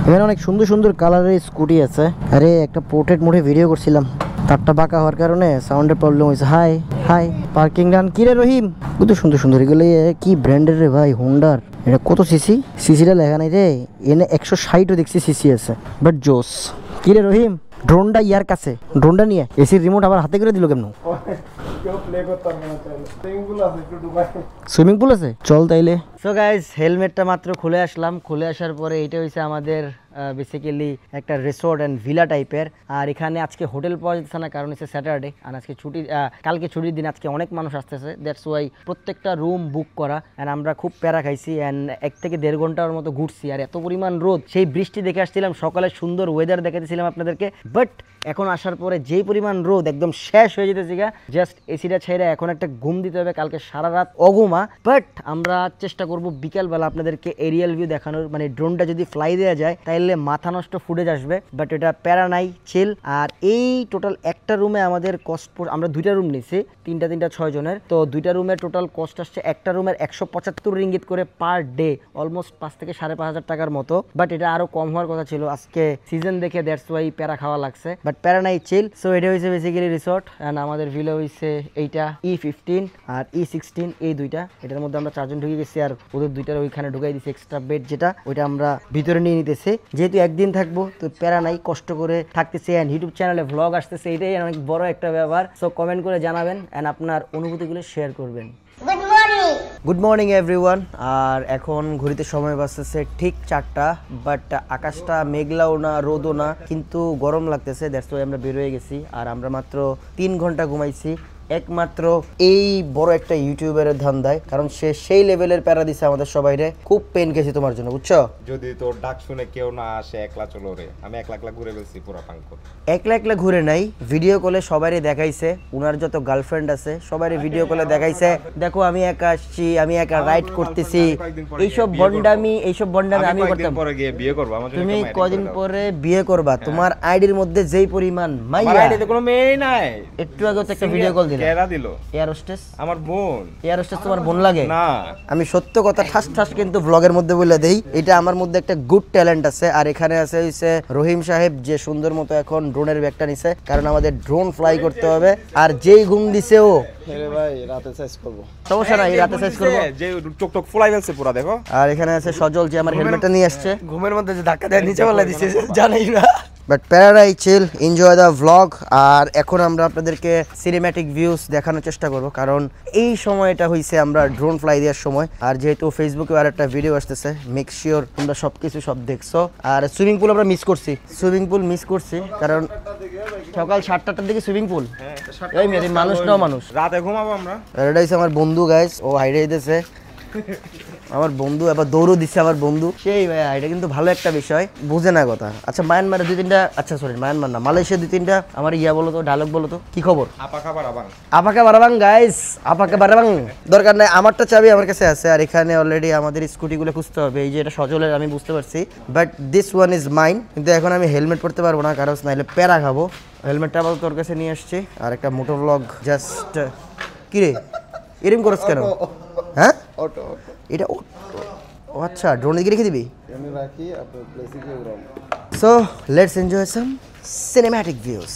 এখানে অনেক সুন্দর সুন্দর কালারের স্কুটি আছে। আরে একটা পোর্ট্রেট মোডে ভিডিও করছিলাম, তারটা বাঁকা হওয়ার কারণে সাউন্ডের প্রবলেম হয়েছে। হাই হাই পার্কিং ডান। কি রে রহিম, কত সুন্দর সুন্দর এগুলো, কি ব্র্যান্ডের রে ভাই? হোন্ডার। এটা কত সিসি? সিসিটা লেখা নাই রে, এনে 160ও দেখছি সিসি আছে, বাট জোস। কি রে রহিম, ড্রোনটা ইয়ার কাছে, ড্রোনটা নিয়ে এসির রিমোট আবার হাতে করে দিল কেমন? সুইমিং পুল আছে, চল তাইলে। সো গাইজ হেলমেটটা মাত্র খুলে আসলাম, খুলে আসার পরে এটা হয়েছে আমাদের বেসিক্যালি একটা রিসোর্ট অ্যান্ড ভিলা টাইপের। আর এখানে আজকে হোটেল পাওয়া যাচ্ছে না, কারণ হচ্ছে স্যাটারডে আর আজকে ছুটি, কালকে ছুটির দিন, আজকে অনেক মানুষ আসতেছে। দ্যাটস ওয়াই প্রত্যেকটা রুম বুক করা। অ্যান্ড আমরা খুব প্যারা খাইছি অ্যান্ড 1 থেকে 1.5 ঘন্টার মতো ঘুরছি। আর এত পরিমাণ রোদ, সেই বৃষ্টি দেখে আসছিলাম সকালে, সুন্দর ওয়েদার দেখাতেছিলাম আপনাদেরকে। বাট এখন আসার পরে যেই পরিমাণ রোদ, একদম শেষ হয়ে যেতেছে গা। জাস্ট এসিটা ছেড়ে এখন একটা ঘুম দিতে হবে, কালকে সারা রাত অঘুমা। বাট আমরা চেষ্টা করবো বিকালবেলা আপনাদেরকে এরিয়াল ভিউ দেখানোর, মানে ড্রোনটা যদি ফ্লাই দেওয়া যায় তাহলে মাথা নষ্ট ফুটেজ আসবে। বাট এটা প্যারা নাই, চিল। আর এই টোটাল একটা রুমে আমাদের কস্ট, আমরা 2টা রুম নিছি, 3টা 6 জনের। তো 2টা রুমের টোটাল কস্ট আসছে একটা রুমের 175 রিঙ্গিত করে পার ডে, অলমোস্ট 5 থেকে 5,500 টাকার মতো। বাট এটা আরো কম হওয়ার কথা ছিল, আজকে সিজন দেখে দ্যাটস ওয়াই প্যারা খাওয়া লাগছে। বাট প্যারা নাই, চিল। সো এটা হয়েছে বেসিক্যালি রিসোর্ট। অ্যান্ড আমাদের ভিলা হয়েছে এইটা E15 আর E16, এই 2টা। এটার মধ্যে আমরা 4 জন ঢুকে গেছি, আর ওদের 2টার ওইখানে ঢুকাই দিছি এক্সট্রা বেড, যেটা ওইটা আমরা ভিতরে নিয়ে নিতেছি। যেহেতু একদিন থাকবো তো প্যারা নাই, কষ্ট করে থাকতেছে। অ্যান্ড ইউটিউব চ্যানেলে ভ্লগ আসতেছে, এটাই অনেক বড় একটা ব্যাপার। সো কমেন্ট করে জানাবেন অ্যান্ড আপনার অনুভূতিগুলো শেয়ার করবেন। Good morning. Good morning everyone. আর এখন ঘড়িতে সময় বাজতেছে ঠিক 4টা, বাট আকাশটা মেঘলাও না রোদও না, কিন্তু গরম লাগতেছে। দ্যাটস ওয়াই আমরা বের হয়ে গেছি। আর আমরা মাত্র 3 ঘন্টা ঘুমাইছি, একমাত্র এই বড় একটা ইউটিউবারের ধান্দায়, কারণ সে সেই লেভেলের প্যারা দিছে আমাদের সবাইরে। খুব পেন গেছি তোমার জন্য, বুঝছো? যদি তোর ডাক শুনে কেউ না আসে, একলা চলো রে। আমি একলা ঘুরে ফেলছি পুরো পাঙ্কর। একলা ঘুরে নাই, ভিডিও কলে সবারই দেখাইছে। উনার যত গার্লফ্রেন্ড আছে সবারই ভিডিও কলে দেখাইছে, দেখো আমি একা আসছি, আমি একা রাইড করতেছি। এইসব বন্ডামি আমি করতাম। পরে গিয়ে বিয়ে করব। আমার জন্য তুমি কদিন পরে বিয়ে করবা, তোমার আইডির মধ্যে যেই পরিমাণ মাইয়া, আমার আইডিতে কোনো মেয়ে নাই। একটু আগে তো একটা ভিডিও কল দিলা। কেরা দিল? Air hostess. আমার বোন। এয়ার হোস্টেস তোমার বোন লাগে? না, আমি সত্য কথা ঠাস কিন্তু ব্লগের মধ্যে বলে দেই, এটা আমার মধ্যে একটা গুড ট্যালেন্ট আছে। আর এখানে আছে হইছে রহিম সাহেব, যে সুন্দর মতো এখন ড্রোনের ব্যাগটা নিছে, কারণ আমাদের ড্রোন ফ্লাই করতে হবে। আর যেই ঘুম দিছে ও, ভাই রাতে সাইজ করব। সমস্যা নাই, রাতে সাইজ করব। যে টক ফুলাই ফেলছে পুরো, দেখো। আর এখানে আছে সজল, যে আমার হেলমেটটা নিয়ে আসছে। ঘুমের মধ্যে যে ধাক্কা দেয় নিচে বলে দিছে, জানাই না। বাট প্যারাডাই চিল, এনজয় দ্য ভ্লগ। আর এখন আমরা আপনাদেরকে সিনেম্যাটিক ভিউজ দেখানোর চেষ্টা করব, কারণ এই সময়টা হইছে আমরা ড্রোন ফ্লাই দেওয়ার সময়। আর যেহেতু ফেসবুকে আর একটা ভিডিও আসতেছে, মেক শিওর তোমরা সব দেখছো। আর সুইমিং পুল আমরা মিস করছি, কারণ সকাল 7টার দিকে সুইমিং পুল। এই মেয়ে মানুষ নাও মানুষ, রাতে ঘুমাবো আমরা। প্যারাডাইস আমার বন্ধু গাইস, ও হাইডে দিতেছে আমার বন্ধু, এবার দৌড়ও দিচ্ছে আমার বন্ধু। সেই ভাই এটা কিন্তু ভালো একটা বিষয়, বুঝে না কথা। আচ্ছা মায়ানমারে 2-3টা, আচ্ছা সরি মায়ানমার না, মালয়েশিয়া 2-3টা আমার বলো তো, ডায়লগ বলো তো, কি খবর? আপাকা বারাবাং গাইস, আপাকা বারাবাং। দরকার নাই, আমারটা চাবি আমার কাছে আছে। আর এখানে অলরেডি আমাদের স্কুটিগুলো খুঁজতে হবে। এই যে এটা সজলের, আমি বুঝতে পারছি, but this one is mine. কিন্তু এখন আমি হেলমেট পরতে পারবো না, কারণ নাইলে প্যারা খাবো। হেলমেটটা আবার তোর কাছে নিয়ে আসছি। আর একটা মোটো ব্লগ জাস্ট, কি রে এরম করছ কেন? হ্যাঁ এটা ও আচ্ছা, ড্রোন দিকে রেখে দিবি। So let's enjoy some cinematic views.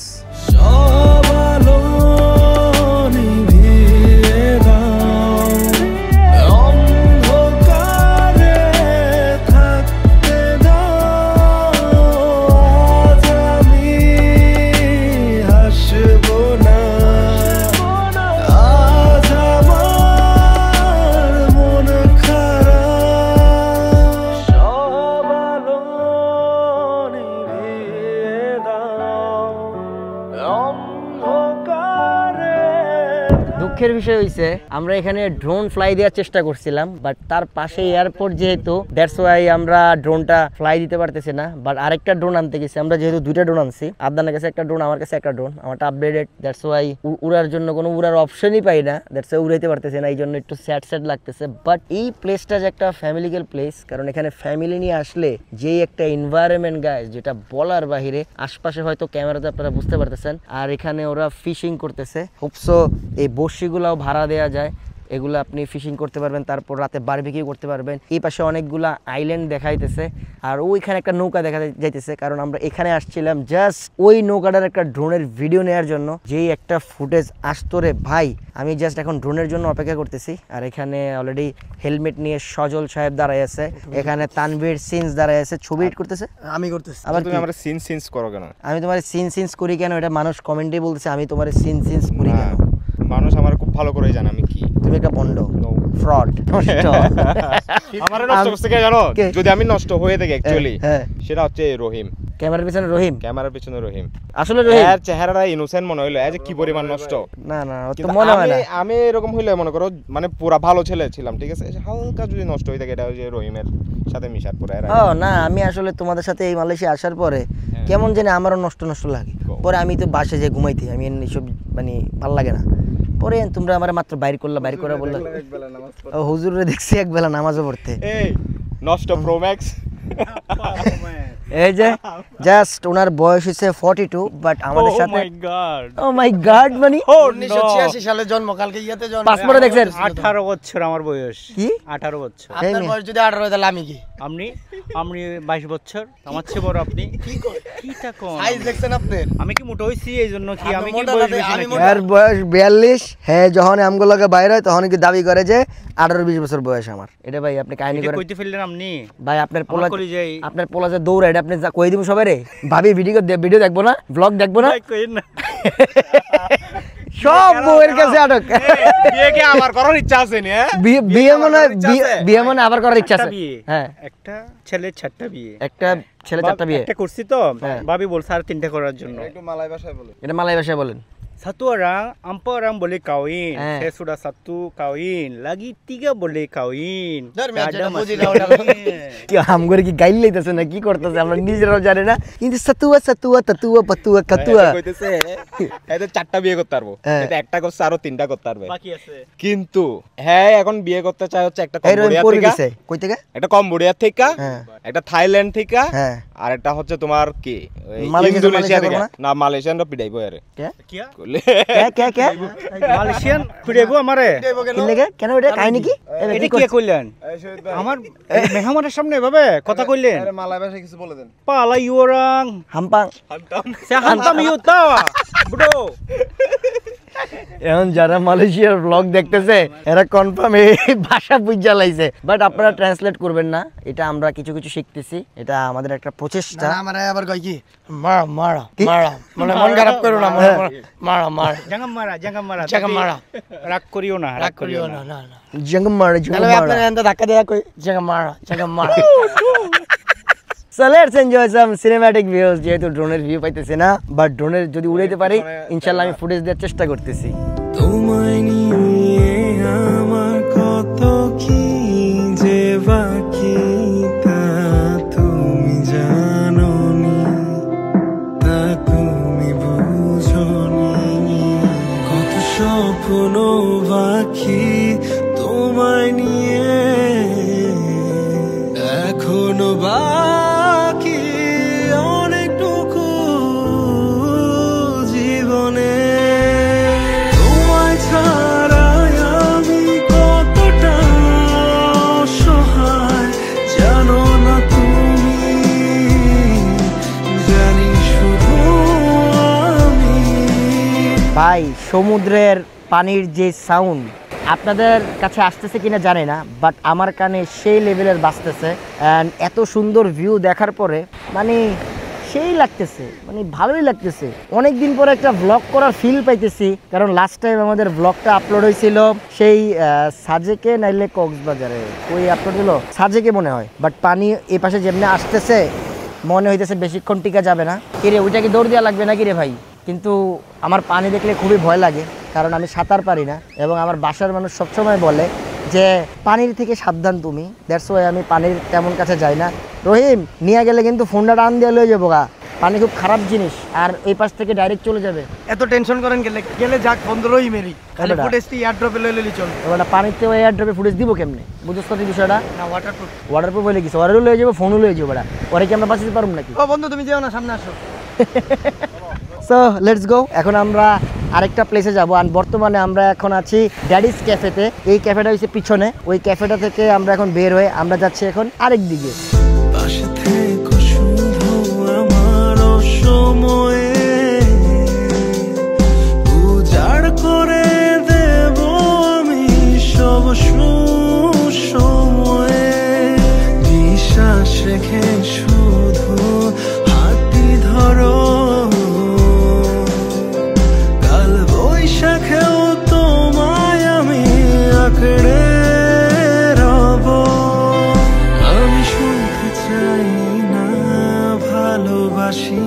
দুঃখের বিষয় হইছে আমরা এখানে ড্রোন ফ্লাই দেওয়ার চেষ্টা করছিলাম, বাট তার পাশে এয়ারপোর্ট যেহেতু, দ্যাটস ওয়াই আমরা ড্রোনটা ফ্লাই দিতে পারতেছি না। বাট আরেকটা ড্রোন আনতে গেছি আমরা, যেহেতু 2টা ড্রোন আনছি। আবদানের কাছে একটা ড্রোন, আমার কাছে একটা ড্রোন, আমারটা আপডেটেড। দ্যাটস ওয়াই উড়ার জন্য কোনো উড়ার অপশনই পাই না, দ্যাটস ওয়াই উড়াইতে পারতেছি না, এই জন্য একটু স্যাড লাগতেছে। বাট এই প্লেসটা যে একটা ফ্যামিলিক্যাল প্লেস, কারণ এখানে ফ্যামিলি নিয়ে আসলে যেই একটা এনভায়রনমেন্ট গাইস, যেটা বলার বাহিরে। আশপাশে হয়তো ক্যামেরাতে আপনারা বুঝতে পারতেছেন। আর এখানে ওরা ফিশিং করতেছে, হোপসো এই বড়শিগুলাও ভাড়া দেওয়া যায়, এগুলো আপনি ফিশিং করতে পারবেন, তারপর রাতে বারবিকিউ করতে পারবেন। এই পাশে অনেকগুলা আইল্যান্ড দেখাইতেছে, আর ওইখানে একটা নৌকা দেখা যাইতেছে, কারণ আমরা এখানে আসছিলাম জাস্ট ওই নৌকাটার একটা ড্রোনের ভিডিও নেওয়ার জন্য। যেই একটা ফুটেজ আসতো রে ভাই, আমি জাস্ট এখন ড্রোনের জন্য অপেক্ষা করতেছি। আর এখানে অলরেডি হেলমেট নিয়ে সজল সাহেব দাঁড়ায় আছে, এখানে তানভীর সিনস দাঁড়ায় আছে, ছবি এডিট করতেছে। আমি করতেছি। আবার তুমি আমরা সিনস করো কেন? আমি তোমার সিনস করি কেন, এটা মানুষ কমেন্টে বলতেছে, আমি তোমার সিনস করি কেন। মানুষ আমার খুব ভালো করেই জানে আমি কি। তুমি একটা বন্ড, ফ্রড, নষ্ট। আমারে নষ্ট করতে কে জানো? যদি আমি নষ্ট হয়ে থাকি অ্যাকচুয়ালি, সেটা হচ্ছে রহিম। ক্যামেরার পিছনে রহিম, ক্যামেরার পিছনে রহিম। আসলে রহিম এর চেহারাটা ইনোসেন্ট মনে হইলো, এই যে কি পরিমাণ নষ্ট। না তো মনে হয় না। আমি এরকম হইলে মনে করো মানে পুরা ভালো ছেলে ছিলাম, ঠিক আছে, হালকা যদি নষ্ট হয়ে থাকে, এটা হচ্ছে রহিমের সাথে মিশার পরে। না আমি আসলে তোমাদের সাথে এই মালয়েশিয়া আসার পরে কেমন জানি আমারও নষ্ট লাগে। পরে আমি তো বাসে যে ঘুমাইতে, আমি এইসব মানে ভালো লাগে না। পরে তোমরা আমার মাত্র বাইর করে বললে, হুজুরে দেখছি একবেলা নামাজও পড়তে। এই নষ্ট প্রো ম্যাক্স। এই যে জাস্ট ওনার বয়স হচ্ছে 42, বাট আমাদের সাথে ও মাই গড মানে 1986 সালে জন্ম, কালকে ইয়াতে জন্ম। পাসপোর্টে দেখছেন 18 বছর আমার বয়স। কি 18 বছর? আপনার বয়স যদি 18 হয় তাহলে আমি কি? আপনি 22 বছর, আমার চেয়ে বড় আপনি। কিটা কোন সাইজ দেখছেন আপনি? আমি কি মোটা হইছি এই জন্য কি? আমি কি মোটা বয়স না, বেশি আমি নাকি? মোটা। এর বয়স 42। হ্যাঁ, যখন আমগুলোকে বাইরে হয় তখন কি দাবি করে যে 18-20 বছর বয়স আমার। এটা ভাই আপনি কাহিনী এটা করেন কইতে ফেললেন আপনি ভাই। আপনার পোলা করি যাই। আপনার পোলা যে দৌড়, এটা আপনি কই দিব সবারে? ভাবি ভিডিও দেখবো না, ব্লগ দেখবো না? কইন না। সব বউয়ের কাছে আটক। বিয়ে কি আবার করার ইচ্ছা আছে নি? বিয়ে মনে আবার করার ইচ্ছা আছে। হ্যাঁ, একটা ছেলে 4টা বিয়ে, একটা ছেলে 4টা বিয়ে। একটা করছি তো ভাবি বলছে আর 3টা করার জন্য। একটু মালয় ভাষায় বলো। এটা মালয় ভাষায় বলেন। Satu orang, 4 orang boleh kawin. Saya sudah 1 kawin, lagi 3 boleh kawin. Ada কি হাম করে কি গাইল লইতেছে না কি করতেছে আমরা নিজেরাও জানি না, কিন্তু সাতুয়া সাতুয়া তাতুয়া পাতুয়া কাতুয়া কইতেছে এতে 4টা বিয়ে করতে পারবো, এতে একটা করছে আরো 3টা করতে পারবে বাকি আছে। কিন্তু হ্যাঁ এখন বিয়ে করতে চায় হচ্ছে একটা কম্বোডিয়া পড়ে থেকে, গেছে কই থেকে? একটা কম্বোডিয়া থেকে, একটা থাইল্যান্ড থেকে, হ্যাঁ, আর একটা হচ্ছে তোমার কি মালয়েশিয়া থেকে না, মালয়েশিয়ানরা পিটাইবো আরে কে কিয়া কে কে মালয়েশিয়ান ফিরেবো আমারে কি লাগে কেন এটা কাহিনী কি? এটা কি কইলেন আমার মেহমানের সামনে এভাবে কথা কইলেন? আরে মালয় ভাষায় কিছু বলে দেন। Palay orang হাম্পাং saya hantam yuta bro. এখন যারা মালয়েশিয়ার ব্লগ দেখতেছে এরা কনফার্ম এই ভাষা বুঝা লাইছে, বাট আপনারা ট্রান্সলেট করবেন না, এটা আমরা কিছু কিছু শিখতেছি, এটা আমাদের একটা প্রচেষ্টা। আমার আবার কই কি মারা মারা মারা, মানে মন খারাপ করো না, মারা মারা, Jangan marah, jangan marah. Jangan Tapi marah. Rak koriyo na, rak koriyo na. না না জঙ্গম মারা তাহলে আপনারা এন্ড ধাক্কা দেয়া কই জায়গা মারা জায়গা মারা। So let's enjoy some cinematic views, যেহেতু ড্রোনের ভিউ পাইতেছি না, বাট ড্রোনের যদি উড়াইতে পারি ইনশাআল্লাহ আমি ফুটেজ দেওয়ার চেষ্টা করতেছি। তোমায় নিয়ে আমার কত কি যে বাকি তা তুমি জানোনি, তা তুমি বুঝোনি, কত স্বপ্ন বাকি তোমায় নিয়ে এখনো বাকি অনেকটুকু জীবনে, তোমায় ছাড়া আমি কতটা অসহায় জানো না তুমি, জানি শুধু আমি। ভাই সমুদ্রের পানির যে সাউন্ড আপনাদের কাছে আসতেছে কিনা জানি না, বাট আমার কানে সেই লেভেলের বাজতেছে। অ্যান্ড এত সুন্দর ভিউ দেখার পরে মানে সেই লাগতেছে, মানে ভালোই লাগতেছে। অনেক দিন পরে একটা ব্লগ করার ফিল পাইতেছি, কারণ লাস্ট টাইম আমাদের ব্লগটা আপলোড হয়েছিল সেই সাজেকে নাইলে কক্সবাজারে, ওই আপলোড হলো সাজেকে মনে হয়, বাট পানি এই পাশে যেমনি আসতেছে মনে হইতেছে বেশিক্ষণ টিকা যাবে না। কিরে ওইটা কি দৌড় দেওয়া লাগবে না কিরে ভাই? কিন্তু আমার পানি দেখলে খুবই ভয় লাগে, কারণ আমি সাঁতার পারি না, এবং আমার বাসার মানুষ সবসময় বলে যে পানির থেকে সাবধান তুমি, দ্যাটস ওয়াই আমি পানির তেমন কাছে যাই না। রহিম নিয়ে গেলে কিন্তু ফোনটা টান দিয়ে লয়ে যাবো গা, পানি খুব খারাপ জিনিস, আর এই পাশ থেকে ডাইরেক্ট চলে যাবে। এত টেনশন করেন গেলে গেলে যাক 15ই মেরি খালি ফুটেজটি এয়ারড্রপে লইলি চল। এবার পানিতে ওই এয়ারড্রপে ফুটেজ দিব কেমনে? বুঝছ তো বিষয়টা? না ওয়াটারপ্রুফ, ওয়াটারপ্রুফ হলে কিছু ওয়ারও লয়ে যাবো, ফোনও লয়ে যাবো, ওরে কি আমরা বাঁচাতে পারবো নাকি? ও বন্ধু তুমি যেও না, সামনে আসো। সো লেটস গো, এখন আমরা আরেকটা প্লেসে যাবো। আর বর্তমানে আমরা এখন আছি ড্যাডিস ক্যাফেতে। এই ক্যাফেটা হচ্ছে পিছনে, ওই ক্যাফেটা থেকে আমরা এখন বের হয়ে আমরা যাচ্ছি এখন আরেক দিকে। পাশে থেকো শুধু আমার সময়ে, উজাড় করে দেব আমি সব সময়ে, বিশ্বাস রেখে শুধু হাতটি ধরো, কাল বৈশাখেও তোমায় আমি আঁকড়ে রব, আমি শুনতে চাই না ভালোবাসি।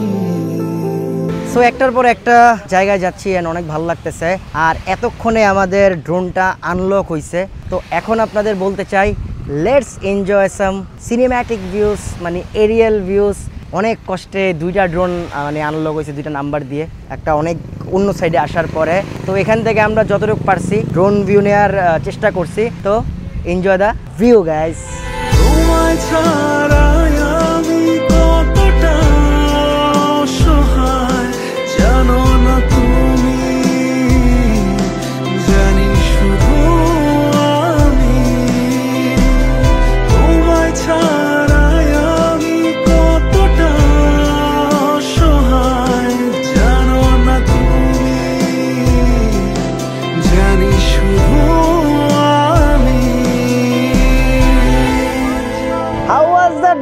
সো একটার পর একটা জায়গায় যাচ্ছি এন্ড অনেক ভালো লাগতেছে। আর এতক্ষণে আমাদের ড্রোনটা আনলক হয়েছে, তো এখন আপনাদের বলতে চাই let's enjoy some cinematic views, মানে এরিয়াল ভিউজ। অনেক কষ্টে 2টা ড্রোন মানে আনলক হয়েছে, 2টা নাম্বার দিয়ে, একটা অনেক অন্য সাইডে আসার পরে। তো এখান থেকে আমরা যতটুকু পারছি ড্রোন ভিউ নেওয়ার চেষ্টা করছি। তো এনজয় দ্য ভিউ গাইস। তোমায় ছাড়া আমি কতটা অসহায় জানো না তুমি, জানি শুধু আমি, তোমায় ছাড়া আমি কতটা অসহায় জানো না তুমি, জানি শুধু আমি। How was the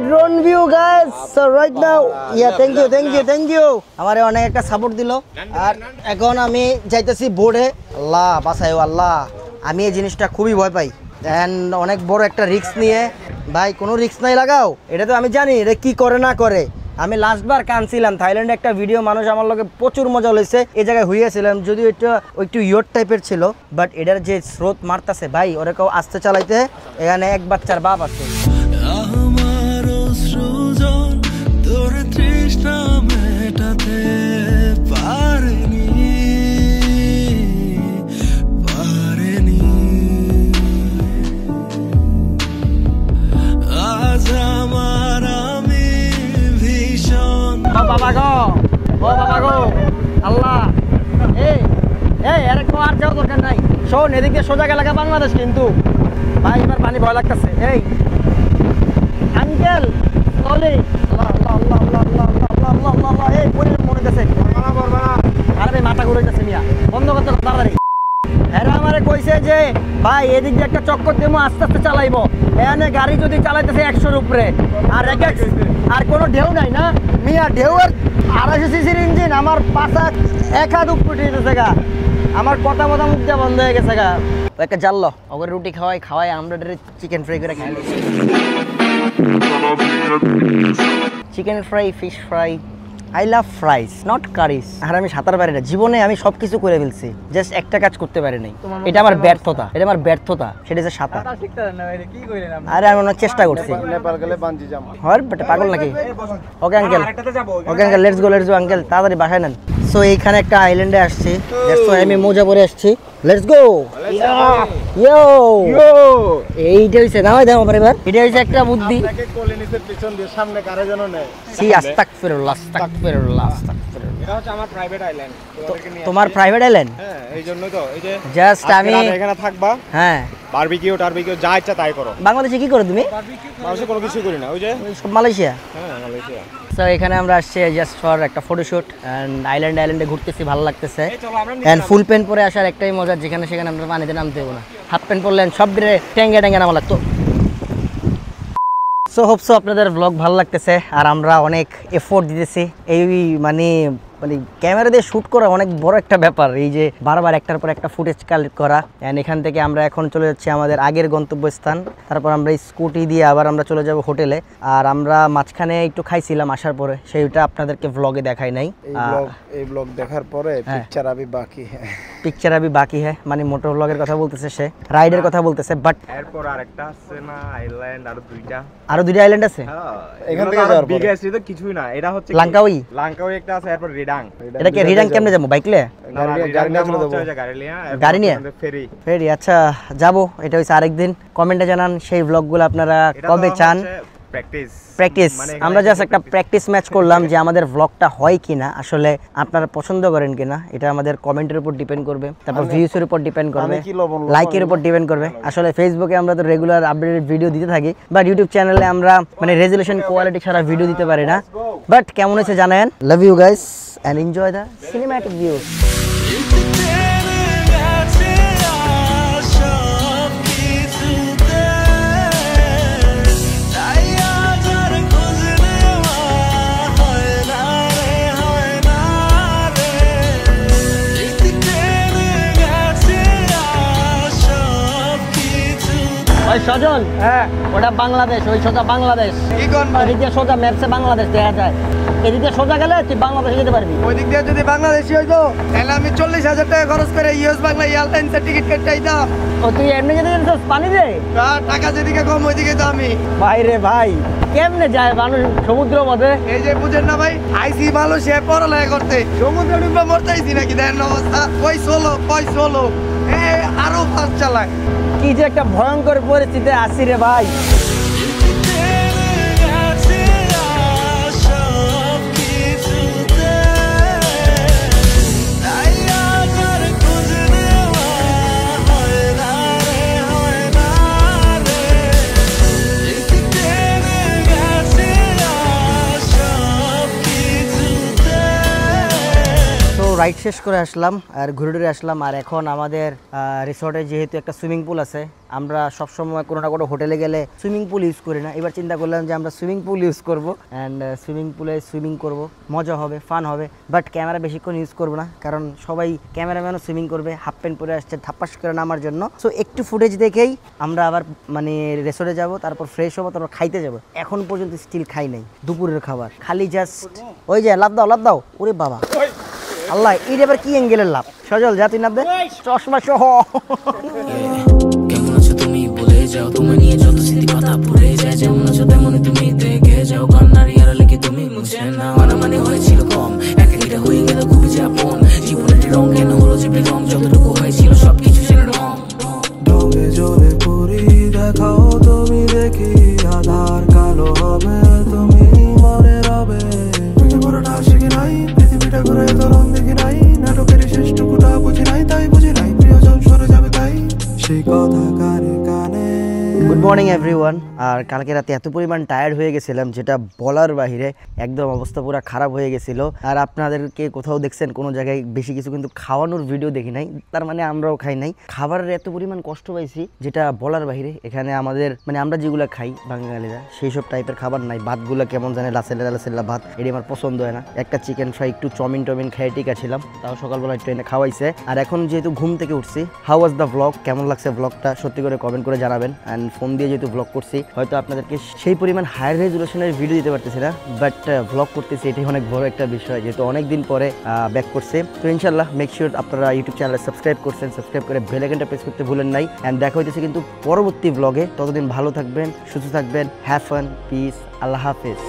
right now. Yeah, thank you. আমারে অনেক একটা সাপোর্ট দিল। আর এখন আমি যাইতেছি বোর্ডে। আল্লাহ বাঁচায়ো আল্লাহ। আমি এই জিনিসটা খুবই ভয় পাই। এন্ড অনেক বড় একটা রিস্ক নিয়ে ভাই কোনো রিস্ক নাই লাগাও। এটা তো আমি জানি এটা কি করে না করে। আমি লাস্টবার কানছিলাম থাইল্যান্ডে একটা ভিডিও মানুষ আমার লগে প্রচুর মজা হয়েছে এই জায়গায় হইয়াছিলাম যদিও এটা একটু ইয়ট টাইপের ছিল বাট এটার যে স্রোত মারতাছে ভাই ওরা কেউ আস্তে চালাইতে এখানে এক বাচ্চার বাপ আছে তোর তৃষ্ণা মেটাতে পারেনি আজ আমার আমি ভীষণ বাবা গো আল্লাহ এরকম আর যাওয়ার দরকার নাই শোন এদিকে সোজা এলাকা বাংলাদেশ কিন্তু ভাই এবার পানি ভয় লাগতেছে এই আঙ্কেল চলে এই মনে গেছে আরে মাথা ঘুরাইতেছে মিয়া বন্ধ করতে তাড়াতাড়ি এরা আমারে কইছে যে ভাই এদিক দিয়ে একটা চক্কর দেবো আস্তে আস্তে চালাইবো এখানে গাড়ি যদি চালাইতেছে 100-র উপরে আর কোনো ঢেউ নাই না মিয়া ঢেউয়ের 250 সিসির ইঞ্জিন আমার পাশা 1 হাত উপরে উঠেছে গা আমার কথা মুখ দিয়ে বন্ধ হয়ে গেছে গা একটা জানলো ওকে রুটি খাওয়াই আমরা চিকেন ফ্রাই করে খাই chicken fry fish fry I love fries, not curries. আর আমি সাঁতার পারি না জীবনে আমি সবকিছু করে ফেলছি জাস্ট একটা কাজ করতে পারি নাই এটা আমার ব্যর্থতা সেটা হচ্ছে সাঁতার আরে আমি অনেক চেষ্টা করছি নেপাল গেলে বাঞ্জি জাম্প হয় বেটা পাগল নাকি okay uncle let's go uncle তাড়াতাড়ি বাসায় নেন সো এইখানে একটা আইল্যান্ডে আসছি দ্যাটস ওয়াই আমি মোজা পরে আসছি লেটস গো ইয়ো এইটা হইছে না ভাই দাও এবার এটা হইছে একটা বুদ্ধি আপনাকে কলিনিসের পিছন দিয়ে সামনে কারে যেন নেয় সি আস্তাগফিরুল্লাহ এটা হচ্ছে আমার প্রাইভেট আইল্যান্ড তোমার প্রাইভেট আইল্যান্ড হ্যাঁ এই জন্যই তো এই যে জাস্ট আমি এখানে থাকবা হ্যাঁ বারবিকিউ যা ইচ্ছা তাই করো বাংলাদেশে কি করো তুমি বাংলাদেশে কোনো কিছু করি না ওই যে সব মালয়েশিয়া হ্যাঁ মালয়েশিয়া সো এখানে আমরা আসছি জাস্ট ফর একটা ফটোশুট এন্ড আইল্যান্ডে ঘুরতেছি ভালো লাগতেছে এন্ড ফুল প্যান্ট পরে আসার একটাই মজা যেখানে সেখানে আমরা পানিতে নামতে দেবো না হাফ প্যান্ট পরলেন সব ট্যাঙ্গে নামা লাগতো সো হোপসো আপনাদের ব্লগ ভালো লাগতেছে আর আমরা অনেক এফোর্ট দিতেছি এই মানে ক্যামেরা দিয়ে শ্যুট করা অনেক বড় একটা ব্যাপার এই যে বারবার একটার পর একটা ফুটেজ কালেক্ট করা এন্ড এখান থেকে আমরা এখন চলে যাচ্ছি আমাদের আগের গন্তব্যস্থান তারপর আমরা স্কুটি দিয়ে আবার আমরা চলে যাব হোটেলে আর আমরা মাঝখানে একটু খাইছিলাম আসার পরে সেইটা আপনাদেরকে ব্লগে দেখাই নাই এই ব্লগ দেখার পরে পিকচার আবি বাকি হ্যাঁ মানে মোটর ব্লগের কথা বলতেছে সে রাইডের কথা বলতেছে বাট এরপর আরেকটা আছে না আইল্যান্ড আরো দুইটা আইল্যান্ড আছে এখান থেকে যাওয়ার পরে বিগেস্ট এটা কিছুই না এটা হচ্ছে লাঙ্কাউই একটা আছে এরপর এটা কি রিডাং কেমনে যাবো বাইক লে গাড়ি নিয়ে ফেরি আচ্ছা যাবো এটা হচ্ছে আরেকদিন কমেন্টে জানান সেই ব্লগগুলো আপনারা কবে চান প্র্যাকটিস আমরা জাস্ট একটা প্র্যাকটিস ম্যাচ করলাম যে আমাদের ব্লগটা হয় কিনা আসলে আপনারা পছন্দ করেন কিনা এটা আমাদের কমেন্টের উপর ডিপেন্ড করবে তারপর ভিউসের উপর ডিপেন্ড করবে লাইকের উপর ডিপেন্ড করবে আসলে ফেসবুকে আমরা তো রেগুলার আপডেটেড ভিডিও দিতে থাকি বাট ইউটিউব চ্যানেলে আমরা মানে রেজুলেশন কোয়ালিটি ছাড়া ভিডিও দিতে পারি না বাট কেমন হয়েছে জানেন love you guys and enjoy the cinematic views ওই সজল হ্যাঁ ওটা বাংলাদেশ ওই সোজা বাংলাদেশ কি কোন ভাই এদিকে সোজা ম্যাপসে বাংলাদেশ দেখা যায় এদিকে সোজা গেলে তুই বাংলাদেশে যেতে পারবি ওই দিক দিয়ে যদি বাংলাদেশি হইতো তাহলে আমি 40,000 টাকা খরচ করে ইউএস বাংলা এয়ারলাইন্সের টিকিট কেটে আইতাম ও তুই এমনি যেতে চাস পানি দে টাকা যেদিকে কম ওইদিকে তো আমি ভাই রে ভাই কেমনে যায় মানুষ সমুদ্র পথে এই যে বুঝেন না ভাই আইসি ভালো সে পড়ালেখা করতে সমুদ্র ডুবে মরতেইছি নাকি দেখেন অবস্থা কই সোলো আরো ফাস্ট চালায় কি যে একটা ভয়ঙ্কর পরিস্থিতি আসি রে ভাই রাইড শেষ করে আসলাম আর ঘুরে আসলাম। আর এখন আমাদের রিসর্টে যেহেতু একটা সুইমিং পুল আছে, আমরা সবসময় কোনো না কোনো হোটেলে গেলে সুইমিং পুল ইউজ করি না। এবার চিন্তা করলাম যে আমরা সুইমিং পুল ইউজ করব অ্যান্ড সুইমিং পুলে সুইমিং করব, মজা হবে, ফান হবে। বাট ক্যামেরা বেশিক্ষণ ইউজ করবো না, কারণ সবাই ক্যামেরাম্যানও সুইমিং করবে, হাফ প্যান্ট পরে আসছে ধাপ্পাস করে নামার জন্য। সো একটু ফুটেজ দেখেই আমরা আবার মানে রেসর্টে যাব, তারপর ফ্রেশ হবো, তারপর খাইতে যাব। এখন পর্যন্ত স্টিল খাই নাই দুপুরের খাবার, খালি জাস্ট ওই যে লাভ দাও। ওরে বাবা আল্লাহ, এই এবার কি অ্যাঙ্গেলের লাভ? সজল যা তুই নাব দে, চশমা সহ। কেমন আছো তুমি বলে যাও, তোমায় নিয়ে যত স্মৃতি পাতা পড়ে যায়, যেমন আছো তেমন তুমি দেখে যাও, কান্নার ইয়ারালে কি তুমি মুছে না, মানে হয়েছিল কম, একাকিটা হয়ে গেল খুবই আপন, জীবনের রং কেন হলো যে বেগম, যতটুকু হয়েছিল সবকিছু সেটা রং। ঢঙে জোরে করি দেখাও তুমি দেখি, আধার কালো হবে তুমি মনে রবে, পুরোটা শিখি নাই, পৃথিবীটা ঘুরে তো রং দেখি নাই, নাটকের শেষটুকুটা বুঝি নাই, তাই বুঝি নাই প্রিয়জন সরে যাবে তাই সেই কথা কানে কানে। Good morning everyone. আর কালকে রাতে এত পরিমাণ টায়ার্ড হয়ে গেছিলাম যেটা বলার বাহিরে, একদম অবস্থা পুরো খারাপ হয়ে গেছিল। আর আপনাদেরকে কোথাও দেখছেন কোনো জায়গায় বেশি কিছু কিন্তু খাওয়ানোর ভিডিও দেখি নাই, তার মানে আমরাও খাই নাই। খাবারের এত পরিমাণ কষ্ট পাইছি যেটা বলার বাহিরে। এখানে আমাদের মানে আমরা যেগুলো খাই বাঙালিরা সেই সব টাইপের খাবার নাই। ভাতগুলো কেমন জানে লাসেল্লা ভাত, এটি আমার পছন্দ হয় না। একটা চিকেন ফ্রাই, একটু চাউমিন খেয়ে টিকা ছিলাম, তাও সকালবেলা একটু এনে খাওয়াইছে। আর এখন যেহেতু ঘুম থেকে উঠছি, হাউ ওয়াজ দ্য ব্লগ, কেমন লাগছে ব্লগটা সত্যি করে কমেন্ট করে জানাবেন। অ্যান্ড ফোন দিয়ে যেহেতু ব্লগ করছি, হয়তো আপনাদেরকে সেই পরিমাণ হাই রেজুলেশনের ভিডিও দিতে পারতেছি না, বাট ব্লগ করতেছি, এটাই অনেক বড় একটা বিষয়, যেহেতু অনেকদিন পরে ব্যাক করছে। তো ইনশাল্লাহ মেক শিওর আপনারা ইউটিউব চ্যানেলে সাবস্ক্রাইব করছেন, সাবস্ক্রাইব করে বেল আইকনটা প্রেস করতে ভুলেন নাই। অ্যান্ড দেখা হইতেছে কিন্তু পরবর্তী ব্লগে। ততদিন ভালো থাকবেন, সুস্থ থাকবেন, হ্যাভ ফান, পিস, আল্লাহ হাফেজ।